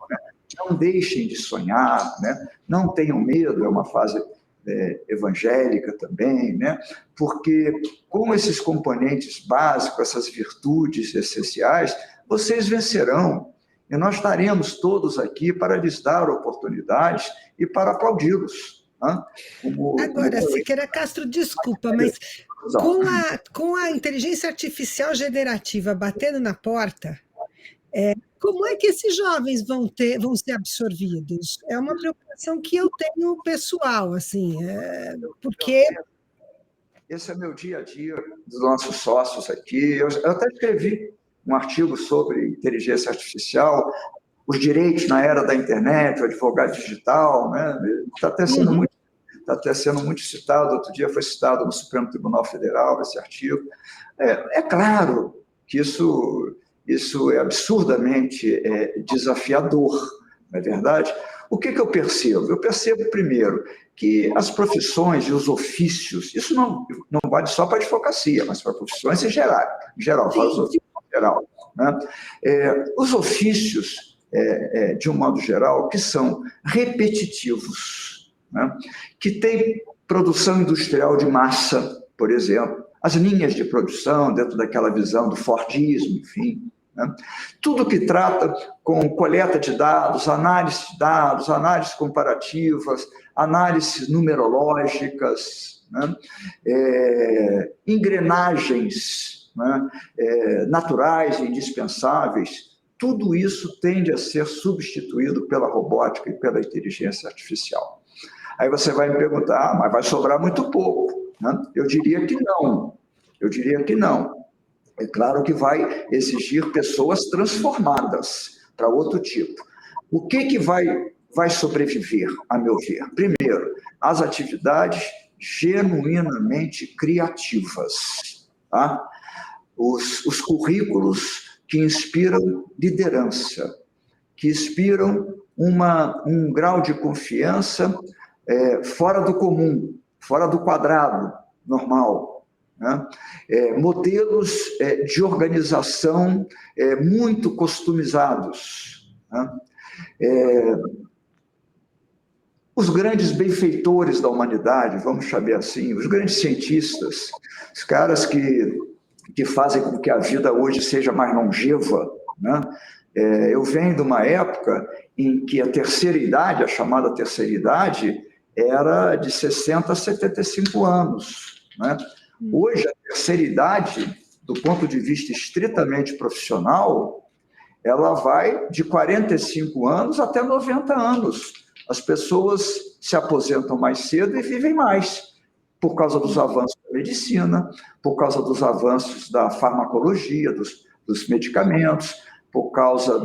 não deixem de sonhar, não tenham medo, é uma frase evangélica também, porque com esses componentes básicos, essas virtudes essenciais, vocês vencerão. E nós estaremos todos aqui para lhes dar oportunidades e para aplaudi-los. Agora, Siqueira Castro, desculpa, mas com a inteligência artificial generativa batendo na porta, como é que esses jovens vão ser absorvidos? É uma preocupação que eu tenho pessoal, assim, porque... Esse é meu dia a dia dos nossos sócios aqui. Eu até escrevi um artigo sobre inteligência artificial, os direitos na era da internet, o advogado digital, está até sendo muito citado. Outro dia foi citado no Supremo Tribunal Federal esse artigo. É claro que isso é absurdamente desafiador, não é verdade? O que eu percebo? Eu percebo, primeiro, que as profissões e os ofícios, isso não vale só para a advocacia, mas para profissões em geral, para os ofícios em geral. Os ofícios, de um modo geral, que são repetitivos, que têm produção industrial de massa, por exemplo, as linhas de produção dentro daquela visão do Fordismo, enfim, tudo que trata com coleta de dados, análise de dados, análises comparativas, análises numerológicas, engrenagens naturais e indispensáveis, tudo isso tende a ser substituído pela robótica e pela inteligência artificial. Aí você vai me perguntar, mas vai sobrar muito pouco. Eu diria que não. É claro que vai exigir pessoas transformadas para outro tipo. O que vai sobreviver, a meu ver? Primeiro, as atividades genuinamente criativas. Os currículos que inspiram liderança, que inspiram um grau de confiança fora do comum, fora do quadrado normal. Modelos de organização muito customizados. Os grandes benfeitores da humanidade, vamos chamar assim, os grandes cientistas, os caras que que fazem com que a vida hoje seja mais longeva, né? Eu venho de uma época em que a terceira idade, a chamada terceira idade, era de 60 a 75 anos, né? Hoje, a terceira idade, do ponto de vista estritamente profissional, ela vai de 45 anos até 90 anos. As pessoas se aposentam mais cedo e vivem mais, por causa dos avanços da medicina, por causa dos avanços da farmacologia, dos medicamentos, por causa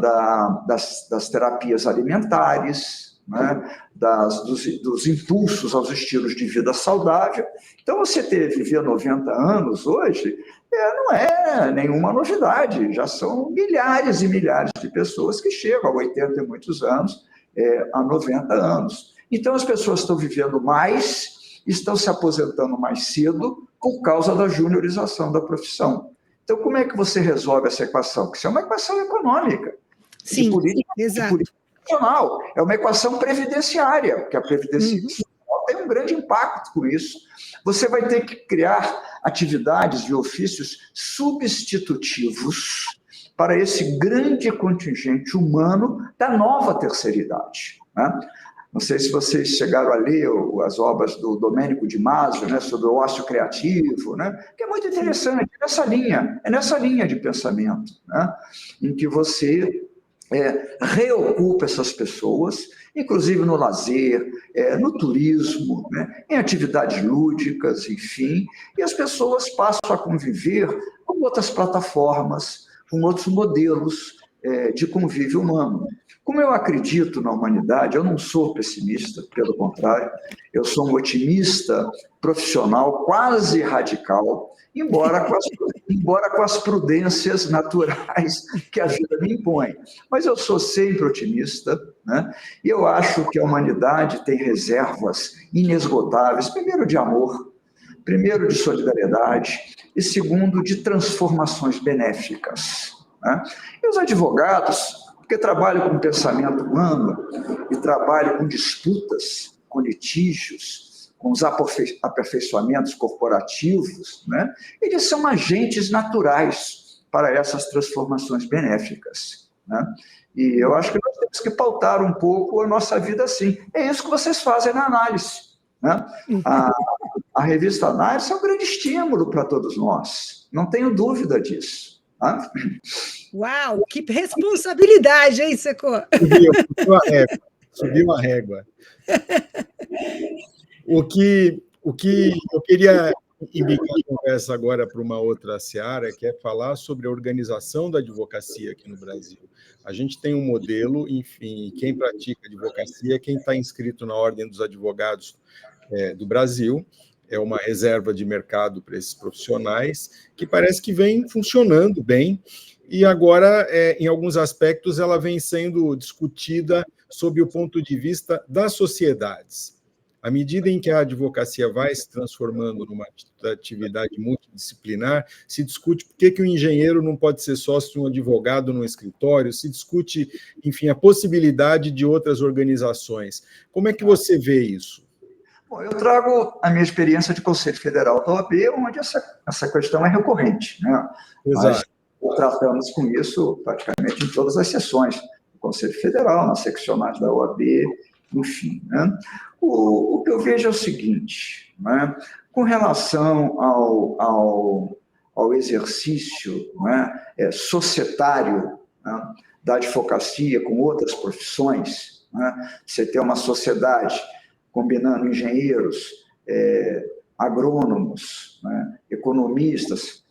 das terapias alimentares, né? dos impulsos aos estilos de vida saudável. Então, você viver 90 anos hoje não é nenhuma novidade, já são milhares e milhares de pessoas que chegam a 80 e muitos anos, a 90 anos. Então, as pessoas estão vivendo mais, estão se aposentando mais cedo por causa da juniorização da profissão. Então, como é que você resolve essa equação? Porque isso é uma equação econômica. Sim, política, exato. política nacional. É uma equação previdenciária, porque a previdência tem um grande impacto com isso. Você vai ter que criar atividades e ofícios substitutivos para esse grande contingente humano da nova terceira idade, né? Não sei se vocês chegaram a ler as obras do Domênico de Maso, né, sobre o ócio criativo, né, que é muito interessante, é nessa linha de pensamento, né, em que você reocupa essas pessoas, inclusive no lazer, no turismo, né, em atividades lúdicas, enfim, e as pessoas passam a conviver com outras plataformas, com outros modelos de convívio humano. Como eu acredito na humanidade, eu não sou pessimista, pelo contrário, eu sou um otimista profissional quase radical, embora com as prudências naturais que a vida me impõe. Mas eu sou sempre otimista, né? E eu acho que a humanidade tem reservas inesgotáveis, primeiro de amor, primeiro de solidariedade e segundo de transformações benéficas, né? E os advogados, porque trabalho com pensamento humano e trabalho com disputas, com litígios, com os aperfeiçoamentos corporativos, né? Eles são agentes naturais para essas transformações benéficas, né? E eu acho que nós temos que pautar um pouco a nossa vida assim. É isso que vocês fazem na análise, né? A revista Análise é um grande estímulo para todos nós, não tenho dúvida disso. Uau, que responsabilidade, hein, Secô? Subiu a régua. O que eu queria embicar a conversa agora para uma outra seara, que é falar sobre a organização da advocacia aqui no Brasil. A gente tem um modelo, enfim, quem pratica advocacia, quem está inscrito na Ordem dos Advogados do Brasil, é uma reserva de mercado para esses profissionais, que parece que vem funcionando bem, e agora, em alguns aspectos, ela vem sendo discutida sob o ponto de vista das sociedades. À medida em que a advocacia vai se transformando numa atividade multidisciplinar, se discute por que o engenheiro não pode ser sócio de um advogado no escritório, se discute, enfim, a possibilidade de outras organizações. Como é que você vê isso? Bom, eu trago a minha experiência de Conselho Federal da OAB, onde essa questão é recorrente, né? Exato. Nós tratamos com isso praticamente em todas as sessões do Conselho Federal, nas seccionais da OAB, enfim, né? O que eu vejo é o seguinte, né? Com relação ao exercício, né, societário, né, da advocacia com outras profissões, né? Você tem uma sociedade combinando engenheiros, agrônomos, né, economistas,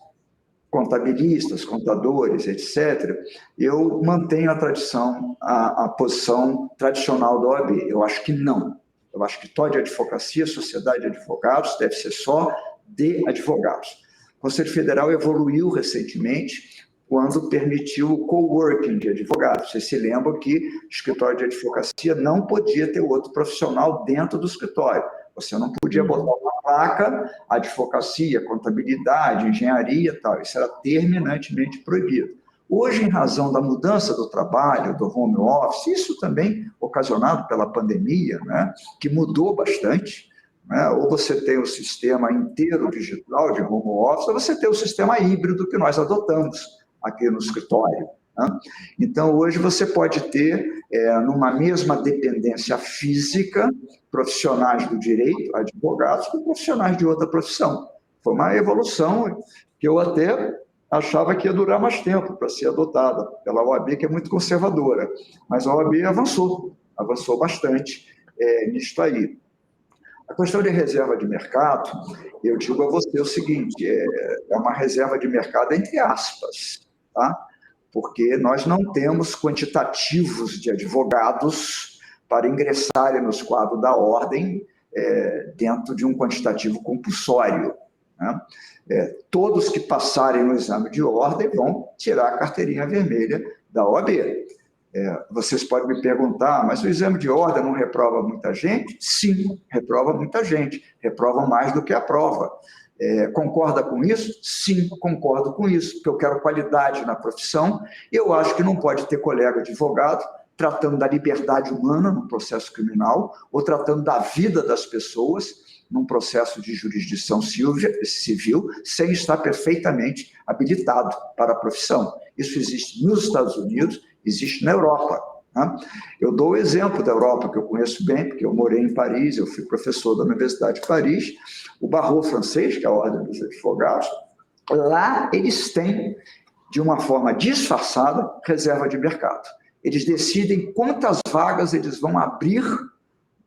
contabilistas, contadores, etc., eu mantenho a tradição, a posição tradicional da OAB. Eu acho que não. Eu acho que toda advocacia, sociedade de advogados, deve ser só de advogados. O Conselho Federal evoluiu recentemente quando permitiu o coworking de advogados. Vocês se lembram que o escritório de advocacia não podia ter outro profissional dentro do escritório. Você não podia botar uma placa, advocacia, contabilidade, engenharia e tal. Isso era terminantemente proibido. Hoje, em razão da mudança do trabalho, do home office, isso também ocasionado pela pandemia, né, que mudou bastante, né? Ou você tem o sistema inteiro digital de home office, ou você tem o sistema híbrido que nós adotamos aqui no escritório, né? Então, hoje você pode ter, numa mesma dependência física, profissionais do direito, advogados, e profissionais de outra profissão. Foi uma evolução que eu até achava que ia durar mais tempo para ser adotada pela OAB, que é muito conservadora. Mas a OAB avançou bastante nisso aí. A questão de reserva de mercado, eu digo a você o seguinte, é uma reserva de mercado entre aspas, tá? Porque nós não temos quantitativos de advogados para ingressarem nos quadros da ordem dentro de um quantitativo compulsório, né? Todos que passarem no exame de ordem vão tirar a carteirinha vermelha da OAB. Vocês podem me perguntar, mas o exame de ordem não reprova muita gente? Sim, reprova muita gente, reprova mais do que aprova. Concorda com isso? Sim, concordo com isso, porque eu quero qualidade na profissão. Eu acho que não pode ter colega advogado tratando da liberdade humana no processo criminal ou tratando da vida das pessoas num processo de jurisdição civil sem estar perfeitamente habilitado para a profissão. Isso existe nos Estados Unidos, existe na Europa, né? Eu dou o exemplo da Europa, que eu conheço bem, porque eu morei em Paris, eu fui professor da Universidade de Paris, o barreau francês, que é a Ordem dos Advogados, lá eles têm, de uma forma disfarçada, reserva de mercado. Eles decidem quantas vagas eles vão abrir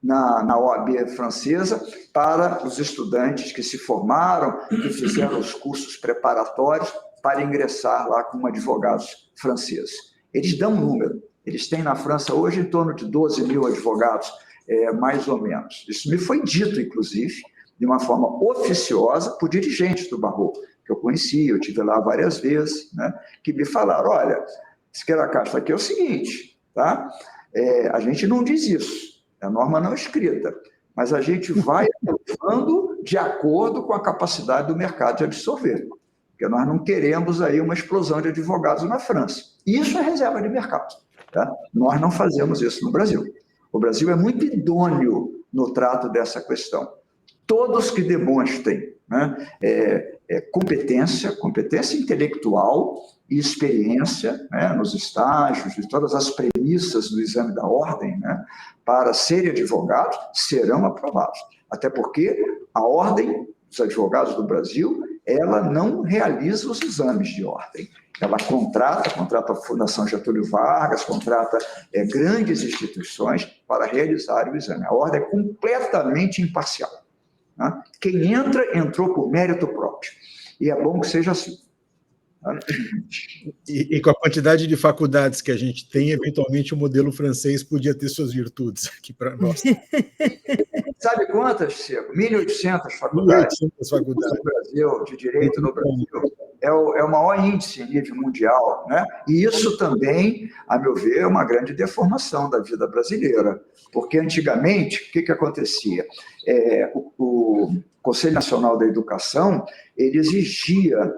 na OAB francesa para os estudantes que se formaram, que fizeram os cursos preparatórios para ingressar lá como advogados franceses. Eles dão um número. Eles têm na França hoje em torno de 12 mil advogados, mais ou menos. Isso me foi dito, inclusive, de uma forma oficiosa por dirigentes do barreau, que eu conheci, eu estive lá várias vezes, né, que me falaram, olha, Siqueira Castro, aqui é o seguinte, tá? A gente não diz isso. É norma não escrita, mas a gente vai aprovando de acordo com a capacidade do mercado de absorver, porque nós não queremos aí uma explosão de advogados na França. Isso é reserva de mercado, tá? Nós não fazemos isso no Brasil. O Brasil é muito idôneo no trato dessa questão. Todos que demonstrem, né, competência intelectual e experiência, né, nos estágios, de todas as premissas do exame da ordem, né, para serem advogados, serão aprovados. Até porque a Ordem dos Advogados do Brasil, ela não realiza os exames de ordem. Ela contrata a Fundação Getúlio Vargas, contrata grandes instituições para realizar o exame. A ordem é completamente imparcial, né? Quem entrou por mérito próprio. E é bom que seja assim. E com a quantidade de faculdades que a gente tem, eventualmente o modelo francês podia ter suas virtudes aqui para nós. Sabe quantas, Chico? 1.800 faculdades. 1.800 faculdades. No Brasil, de direito no Brasil. É o maior índice em nível mundial, né? E isso também, a meu ver, é uma grande deformação da vida brasileira. Porque antigamente, o que acontecia? O Conselho Nacional da Educação, ele exigia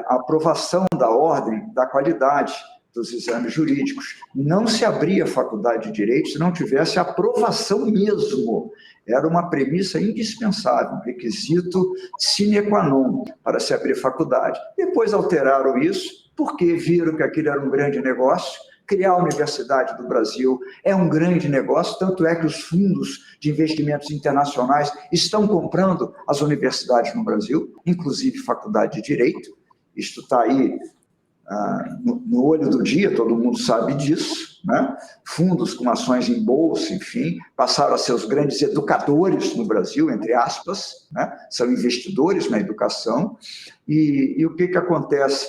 a aprovação da ordem da qualidade dos exames jurídicos. Não se abria faculdade de Direito se não tivesse aprovação mesmo. Era uma premissa indispensável, um requisito sine qua non para se abrir faculdade. Depois alteraram isso, porque viram que aquilo era um grande negócio. Criar a Universidade do Brasil é um grande negócio, tanto é que os fundos de investimentos internacionais estão comprando as universidades no Brasil, inclusive Faculdade de Direito. Isto está aí no olho do dia, todo mundo sabe disso, né? Fundos com ações em bolsa, enfim, passaram a ser os grandes educadores no Brasil, entre aspas, né? São investidores na educação. E o que acontece?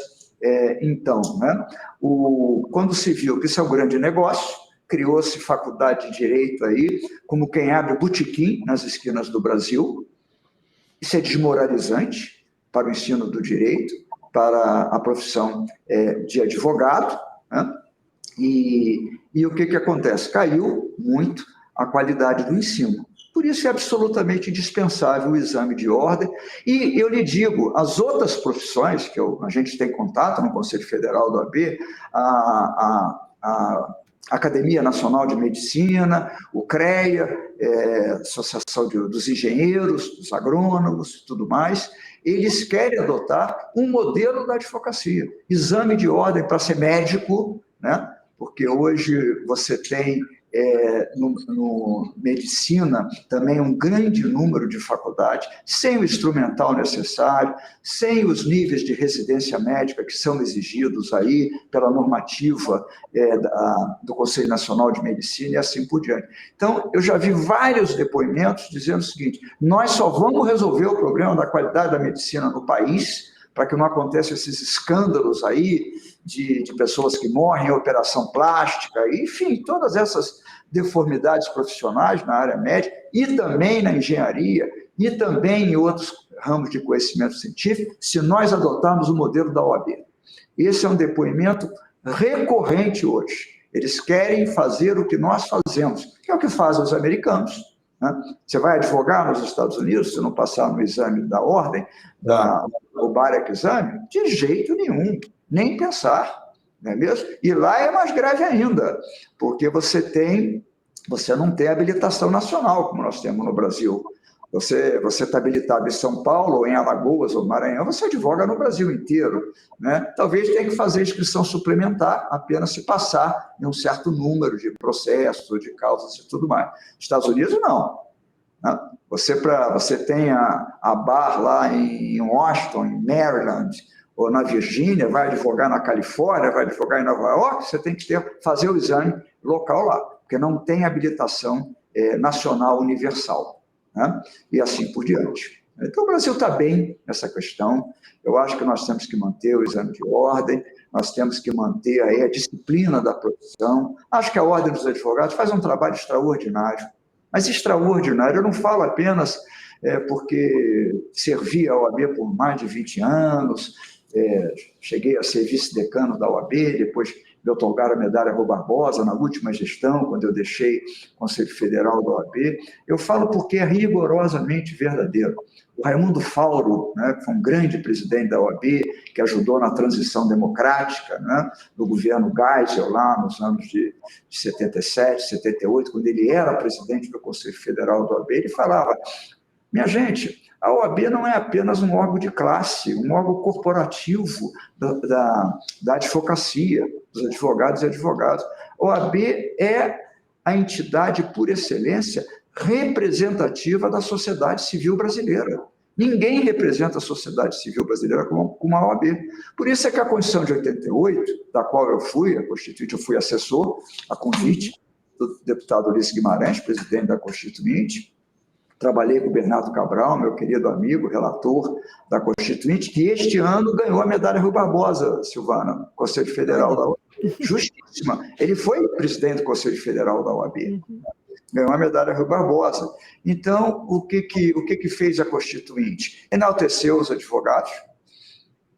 Então, né? Quando se viu que isso é um grande negócio, criou-se faculdade de Direito aí, como quem abre botequim nas esquinas do Brasil. Isso é desmoralizante para o ensino do direito, para a profissão de advogado, né? E o que acontece? Caiu muito a qualidade do ensino. Por isso é absolutamente indispensável o exame de ordem. E eu lhe digo, as outras profissões que a gente tem contato no Conselho Federal da OAB, a Academia Nacional de Medicina, o CREA, Associação dos Engenheiros, dos Agrônomos e tudo mais, eles querem adotar um modelo da advocacia. Exame de ordem para ser médico, né? Porque hoje você tem no medicina também um grande número de faculdades, sem o instrumental necessário, sem os níveis de residência médica que são exigidos aí pela normativa do Conselho Nacional de Medicina e assim por diante. Então, eu já vi vários depoimentos dizendo o seguinte: nós só vamos resolver o problema da qualidade da medicina no país, para que não aconteçam esses escândalos aí de pessoas que morrem em operação plástica, enfim, todas essas deformidades profissionais na área médica e também na engenharia e também em outros ramos de conhecimento científico, se nós adotarmos o modelo da OAB. Esse é um depoimento recorrente hoje. Eles querem fazer o que nós fazemos, que é o que fazem os americanos. Você vai advogar nos Estados Unidos, se não passar no exame da ordem, o Barak Exame? De jeito nenhum, nem pensar, não é mesmo? E lá é mais grave ainda, porque você não tem habilitação nacional, como nós temos no Brasil. Você está habilitado em São Paulo, ou em Alagoas, ou Maranhão, você advoga no Brasil inteiro, né? Talvez tenha que fazer inscrição suplementar, apenas se passar em um certo número de processos, de causas e tudo mais. Estados Unidos, não. Você tem a bar lá em Washington, em Maryland, ou na Virgínia, vai advogar na Califórnia, vai advogar em Nova York, você tem que fazer o exame local lá, porque não tem habilitação nacional universal, né? E assim por diante. Então, o Brasil está bem nessa questão. Eu acho que nós temos que manter o exame de ordem, nós temos que manter aí a disciplina da profissão. Acho que a Ordem dos Advogados faz um trabalho extraordinário, mas extraordinário, eu não falo apenas porque servi a OAB por mais de 20 anos, cheguei a ser vice-decano da OAB, depois me outorgaram a medalha Rui Barbosa na última gestão, quando eu deixei o Conselho Federal da OAB. Eu falo porque é rigorosamente verdadeiro. O Raimundo Fauro, né, que foi um grande presidente da OAB, que ajudou na transição democrática, né, do governo Geisel, lá nos anos de 77, 78, quando ele era presidente do Conselho Federal da OAB, ele falava: minha gente, a OAB não é apenas um órgão de classe, um órgão corporativo da advocacia, dos advogados e advogadas. A OAB é a entidade, por excelência, representativa da sociedade civil brasileira. Ninguém representa a sociedade civil brasileira como a OAB. Por isso é que a Constituição de 88, da qual eu fui, a Constituinte, eu fui assessor, a convite do deputado Ulisses Guimarães, presidente da Constituinte, trabalhei com o Bernardo Cabral, meu querido amigo, relator da Constituinte, que este ano ganhou a medalha Rui Barbosa, Silvana, Conselho Federal da OAB. Justíssima. Ele foi presidente do Conselho Federal da OAB. Ganhou a medalha Rui Barbosa. Então, o que fez a Constituinte? Enalteceu os advogados.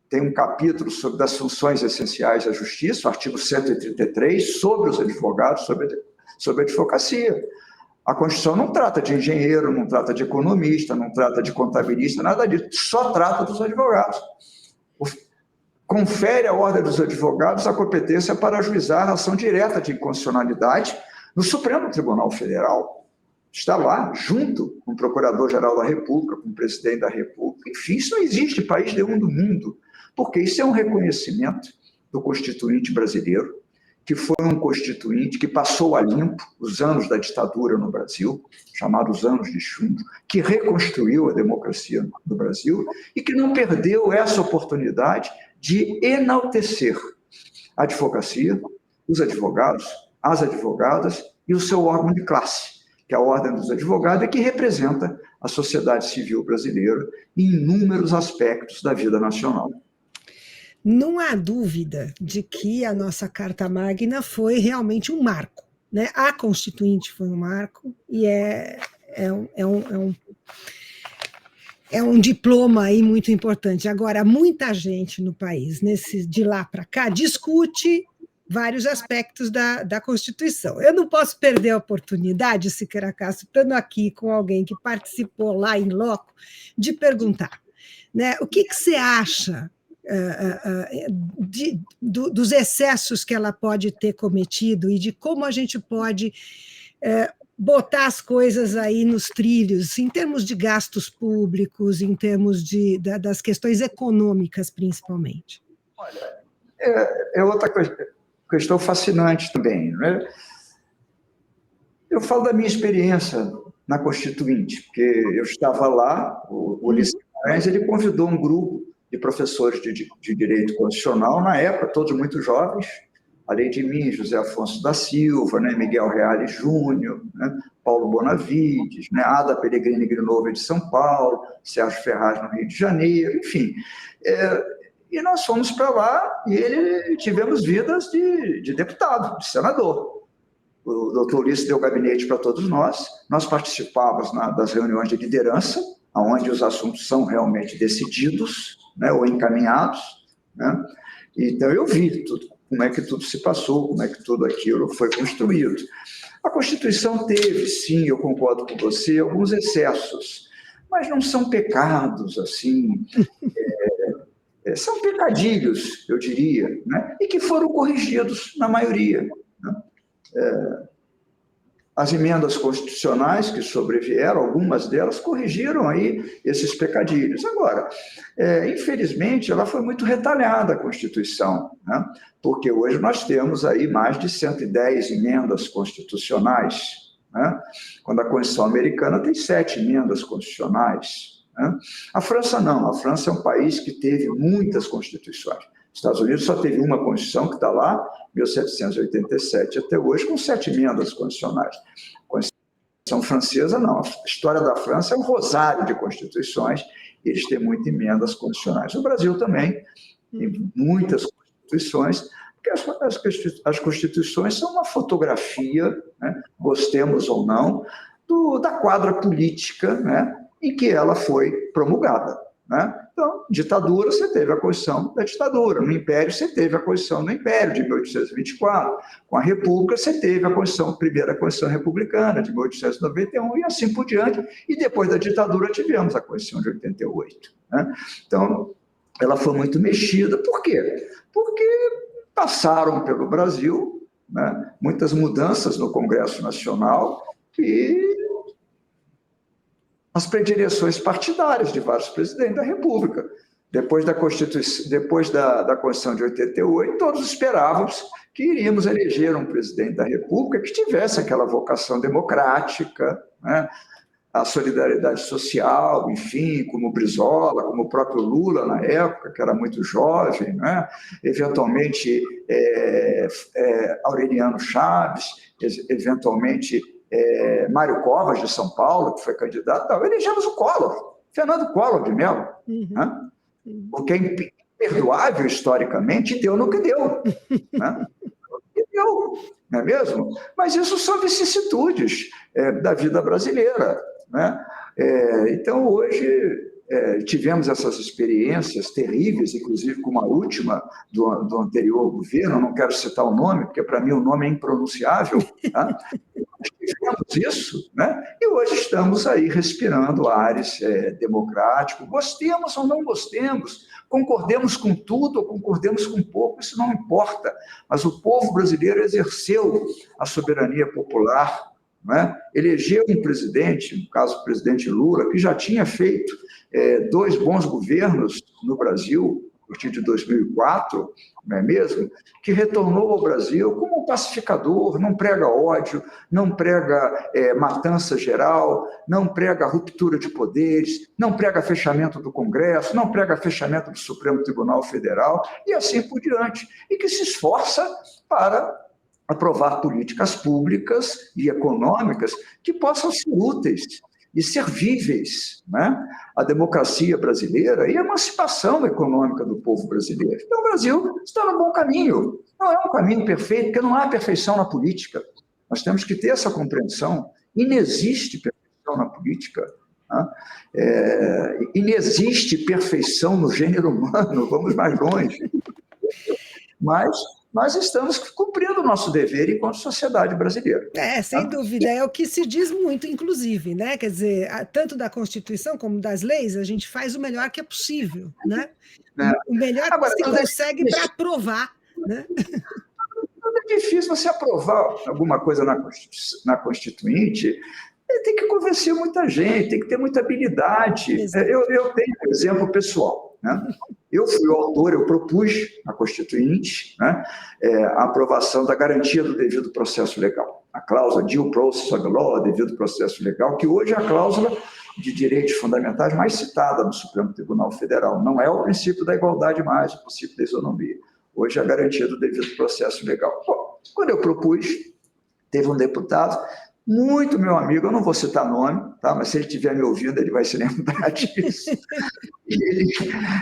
Tem um capítulo sobre as funções essenciais da justiça, o artigo 133, sobre os advogados, sobre a advocacia. A Constituição não trata de engenheiro, não trata de economista, não trata de contabilista, nada disso, só trata dos advogados. Confere à Ordem dos Advogados a competência para ajuizar a ação direta de inconstitucionalidade no Supremo Tribunal Federal. Está lá, junto com o Procurador-Geral da República, com o Presidente da República. Enfim, isso não existe em país nenhum do mundo, porque isso é um reconhecimento do Constituinte brasileiro, que foi um constituinte que passou a limpo os anos da ditadura no Brasil, chamados anos de chumbo, que reconstruiu a democracia no Brasil e que não perdeu essa oportunidade de enaltecer a advocacia, os advogados, as advogadas e o seu órgão de classe, que é a Ordem dos Advogados, e que representa a sociedade civil brasileira em inúmeros aspectos da vida nacional. Não há dúvida de que a nossa Carta Magna foi realmente um marco, né? A Constituinte foi um marco e é um diploma aí muito importante. Agora, muita gente no país, de lá para cá, discute vários aspectos da Constituição. Eu não posso perder a oportunidade, Siqueira Castro, estando aqui com alguém que participou lá em loco, de perguntar, né, o que você acha dos excessos que ela pode ter cometido e de como a gente pode botar as coisas aí nos trilhos, em termos de gastos públicos, em termos das questões econômicas, principalmente. Olha, é outra questão fascinante também, né? Eu falo da minha experiência na Constituinte, porque eu estava lá, o Ulisses Guimarães, ele convidou um grupo de professores de Direito Constitucional, na época, todos muito jovens, além de mim, José Afonso da Silva, né, Miguel Reale Júnior, né, Paulo Bonavides, né, Ada Peregrini Grinova de São Paulo, Sérgio Ferraz no Rio de Janeiro, enfim. E nós fomos para lá e tivemos vidas de deputado, de senador. O doutor Ulisses deu gabinete para todos nós participávamos das reuniões de liderança, onde os assuntos são realmente decididos, né, ou encaminhados, né? Então eu vi tudo, como é que tudo se passou, como é que tudo aquilo foi construído. A Constituição teve, sim, eu concordo com você, alguns excessos, mas não são pecados, assim, são pecadilhos, eu diria, né? E que foram corrigidos na maioria, né? As emendas constitucionais que sobrevieram, algumas delas corrigiram aí esses pecadilhos. Agora, infelizmente, ela foi muito retalhada, a Constituição, né? Porque hoje nós temos aí mais de 110 emendas constitucionais, né? Quando a Constituição americana tem 7 emendas constitucionais, né? A França não, a França é um país que teve muitas constituições. Os Estados Unidos só teve uma Constituição que está lá, 1787 até hoje, com 7 emendas constitucionais. A Constituição francesa, não. A história da França é um rosário de constituições, e eles têm muitas emendas constitucionais. O Brasil também tem muitas constituições, porque as constituições são uma fotografia, né, gostemos ou não, da quadra política, né, em que ela foi promulgada, né? Então, ditadura, você teve a Constituição da ditadura. No Império, você teve a Constituição do Império, de 1824. Com a República, você teve a primeira Constituição Republicana, de 1891, e assim por diante. E depois da ditadura, tivemos a Constituição de 88. Né? Então, ela foi muito mexida. Por quê? Porque passaram pelo Brasil, né, muitas mudanças no Congresso Nacional e as predileções partidárias de vários presidentes da República. Depois da Constituição de 88, todos esperávamos que iríamos eleger um presidente da República que tivesse aquela vocação democrática, né? A solidariedade social, enfim, como o Brizola, como o próprio Lula na época, que era muito jovem, né? Eventualmente Aureliano Chaves, eventualmente Mário Covas, de São Paulo, que foi candidato, elegemos o Collor, Fernando Collor de Mello, né? Porque é imperdoável historicamente, deu no que deu, né? Deu, não é mesmo? Mas isso são vicissitudes da vida brasileira, né? Então, hoje, tivemos essas experiências terríveis, inclusive com uma última do anterior governo, não quero citar o nome, porque para mim o nome é impronunciável, tá? Tivemos isso, né? E hoje estamos aí respirando ares democráticos, gostemos ou não gostemos, concordemos com tudo ou concordemos com pouco, isso não importa, mas o povo brasileiro exerceu a soberania popular, né? Elegeu um presidente, no caso o presidente Lula, que já tinha feito 2 bons governos no Brasil, a partir de 2004, não é mesmo? Que retornou ao Brasil como um pacificador, não prega ódio, não prega matança geral, não prega ruptura de poderes, não prega fechamento do Congresso, não prega fechamento do Supremo Tribunal Federal, e assim por diante. E que se esforça para aprovar políticas públicas e econômicas que possam ser úteis e servíveis, né, à democracia brasileira e à emancipação econômica do povo brasileiro. Então, o Brasil está no bom caminho. Não é um caminho perfeito, porque não há perfeição na política. Nós temos que ter essa compreensão. Inexiste perfeição na política. Né? Inexiste perfeição no gênero humano, vamos mais longe. Mas nós estamos cumprindo o nosso dever enquanto sociedade brasileira. Sem dúvida, é o que se diz muito, inclusive, né? Quer dizer, tanto da Constituição como das leis, a gente faz o melhor que é possível, né? O melhor que se consegue para aprovar, né? É difícil você aprovar alguma coisa na Constituinte, tem que convencer muita gente, tem que ter muita habilidade. Eu tenho um exemplo pessoal, né? Eu fui o autor, eu propus na Constituinte, né, a aprovação da garantia do devido processo legal. A cláusula due process of law, devido processo legal, que hoje é a cláusula de direitos fundamentais mais citada no Supremo Tribunal Federal. Não é o princípio da igualdade mais, o princípio da isonomia. Hoje é a garantia do devido processo legal. Bom, quando eu propus, teve um deputado, muito meu amigo, eu não vou citar nome, tá? Mas se ele estiver me ouvindo, ele vai se lembrar disso. Ele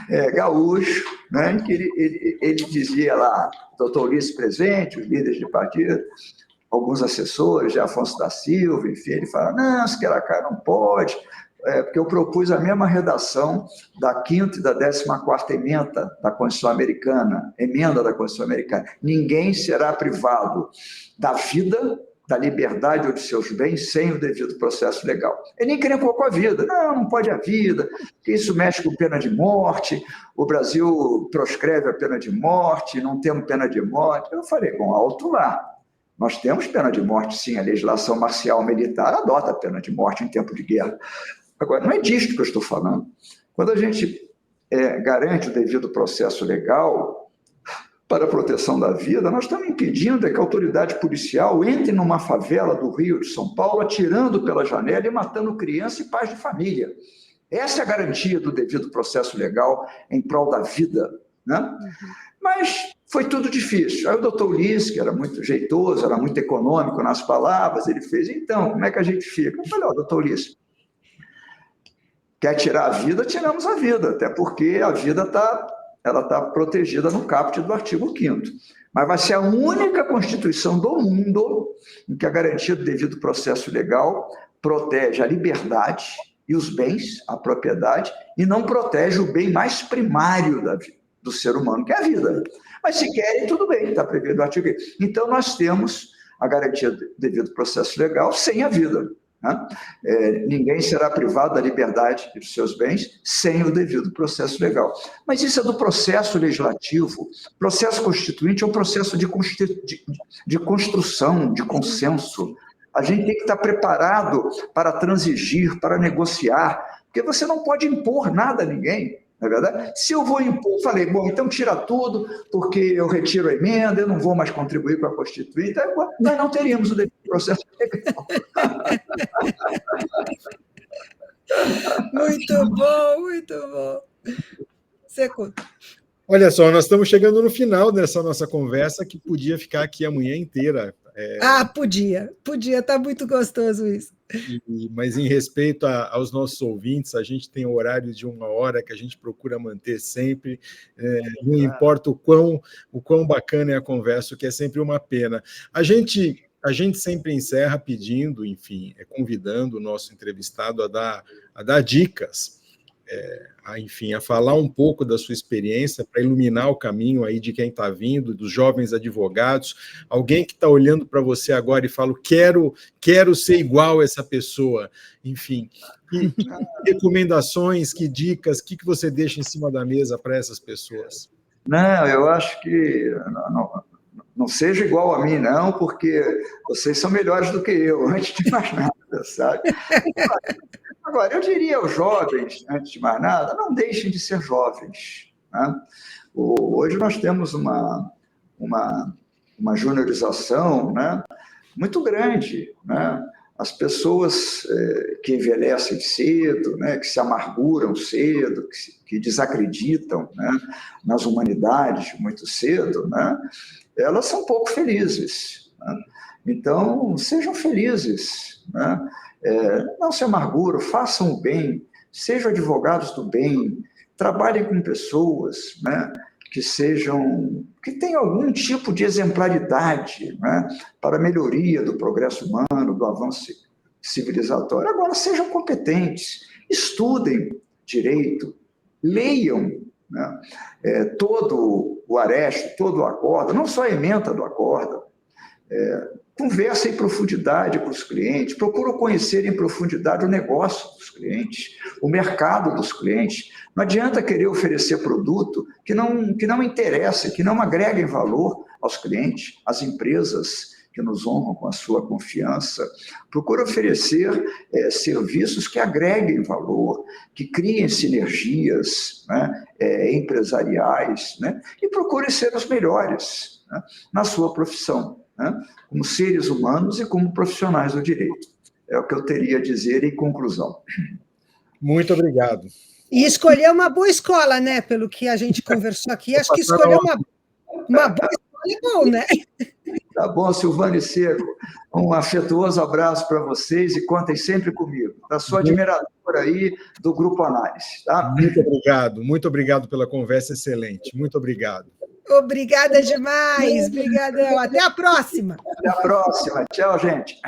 é gaúcho, né? Ele dizia lá, doutor Ulisses presente, os líderes de partido, alguns assessores de Afonso da Silva, enfim, ele fala, não, Siqueira Castro não pode, porque eu propus a mesma redação da 5ª e da 14ª emenda da Constituição Americana, ninguém será privado da vida, da liberdade ou de seus bens sem o devido processo legal. Ele nem queria com a vida. Não pode a vida, porque isso mexe com pena de morte, o Brasil proscreve a pena de morte, não temos pena de morte. Eu falei, bom, alto lá. Nós temos pena de morte, sim, a legislação marcial militar adota a pena de morte em tempo de guerra. Agora, não é disto que eu estou falando. Quando a gente garante o devido processo legal para a proteção da vida, nós estamos impedindo que a autoridade policial entre numa favela do Rio de São Paulo, atirando pela janela e matando criança e pais de família. Essa é a garantia do devido processo legal em prol da vida, né? Mas foi tudo difícil. Aí o doutor Ulisses, que era muito jeitoso, era muito econômico nas palavras, ele fez, então, como é que a gente fica? Eu falei, doutor Ulisses, quer tirar a vida, tiramos a vida, até porque a vida está protegida no caput do artigo 5º. Mas vai ser a única Constituição do mundo em que a garantia do devido processo legal protege a liberdade e os bens, a propriedade, e não protege o bem mais primário do ser humano, que é a vida. Mas se querem, tudo bem, está previsto no artigo 5º. Então, nós temos a garantia do devido processo legal sem a vida. Né? Ninguém será privado da liberdade e dos seus bens sem o devido processo legal. Mas isso é do processo legislativo. Processo constituinte é um processo de construção, de consenso. A gente tem que estar preparado para transigir, para negociar, porque você não pode impor nada a ninguém. Não é verdade? Se eu vou impor, falei, bom, então tira tudo, porque eu retiro a emenda, eu não vou mais contribuir com a Constituinte, então, nós não teríamos o devido processo legal. Muito bom, muito bom. Seco. Olha só, nós estamos chegando no final dessa nossa conversa, que podia ficar aqui a manhã inteira. Podia, tá muito gostoso isso. Mas em respeito aos nossos ouvintes, a gente tem um horário de 1 hora que a gente procura manter sempre, não importa o quão bacana é a conversa, o que é sempre uma pena. A gente sempre encerra pedindo, enfim, convidando o nosso entrevistado a dar dicas, a falar um pouco da sua experiência para iluminar o caminho aí de quem está vindo, dos jovens advogados, alguém que está olhando para você agora e fala, quero ser igual a essa pessoa, enfim, que recomendações, que dicas, que você deixa em cima da mesa para essas pessoas? Não, eu acho que não seja igual a mim, não, porque vocês são melhores do que eu, antes de mais nada, sabe? Agora, eu diria aos jovens, antes de mais nada, não deixem de ser jovens. Né? Hoje nós temos uma juniorização, né, muito grande. Né? As pessoas que envelhecem cedo, né, que se amarguram cedo, que desacreditam, né, nas humanidades muito cedo, né, elas são pouco felizes. Né? Então, sejam felizes, né? Não se amarguram, façam o bem, sejam advogados do bem, trabalhem com pessoas, né, que tenham algum tipo de exemplaridade, né, para a melhoria do progresso humano, do avanço civilizatório. Agora, sejam competentes, estudem direito, leiam, né, todo o Aresto, todo o Acorda, não só a ementa do Acorda, conversa em profundidade com os clientes, procura conhecer em profundidade o negócio dos clientes, o mercado dos clientes. Não adianta querer oferecer produto que não interessa, que não agrega em valor aos clientes, às empresas que nos honram com a sua confiança. Procura oferecer serviços que agreguem valor, que criem sinergias, né, empresariais, né, e procure ser os melhores, né, na sua profissão, né, como seres humanos e como profissionais do direito. É o que eu teria a dizer em conclusão. Muito obrigado. E escolher uma boa escola, né? Pelo que a gente conversou aqui, acho que escolher uma boa escola é bom, né? Tá bom, Silvana e Seco, um afetuoso abraço para vocês e contem sempre comigo. Eu sou admiradora aí do Grupo Análise. Tá? Muito obrigado pela conversa excelente. Muito obrigado. Obrigada demais, obrigadão. Até a próxima. Até a próxima. Tchau, gente.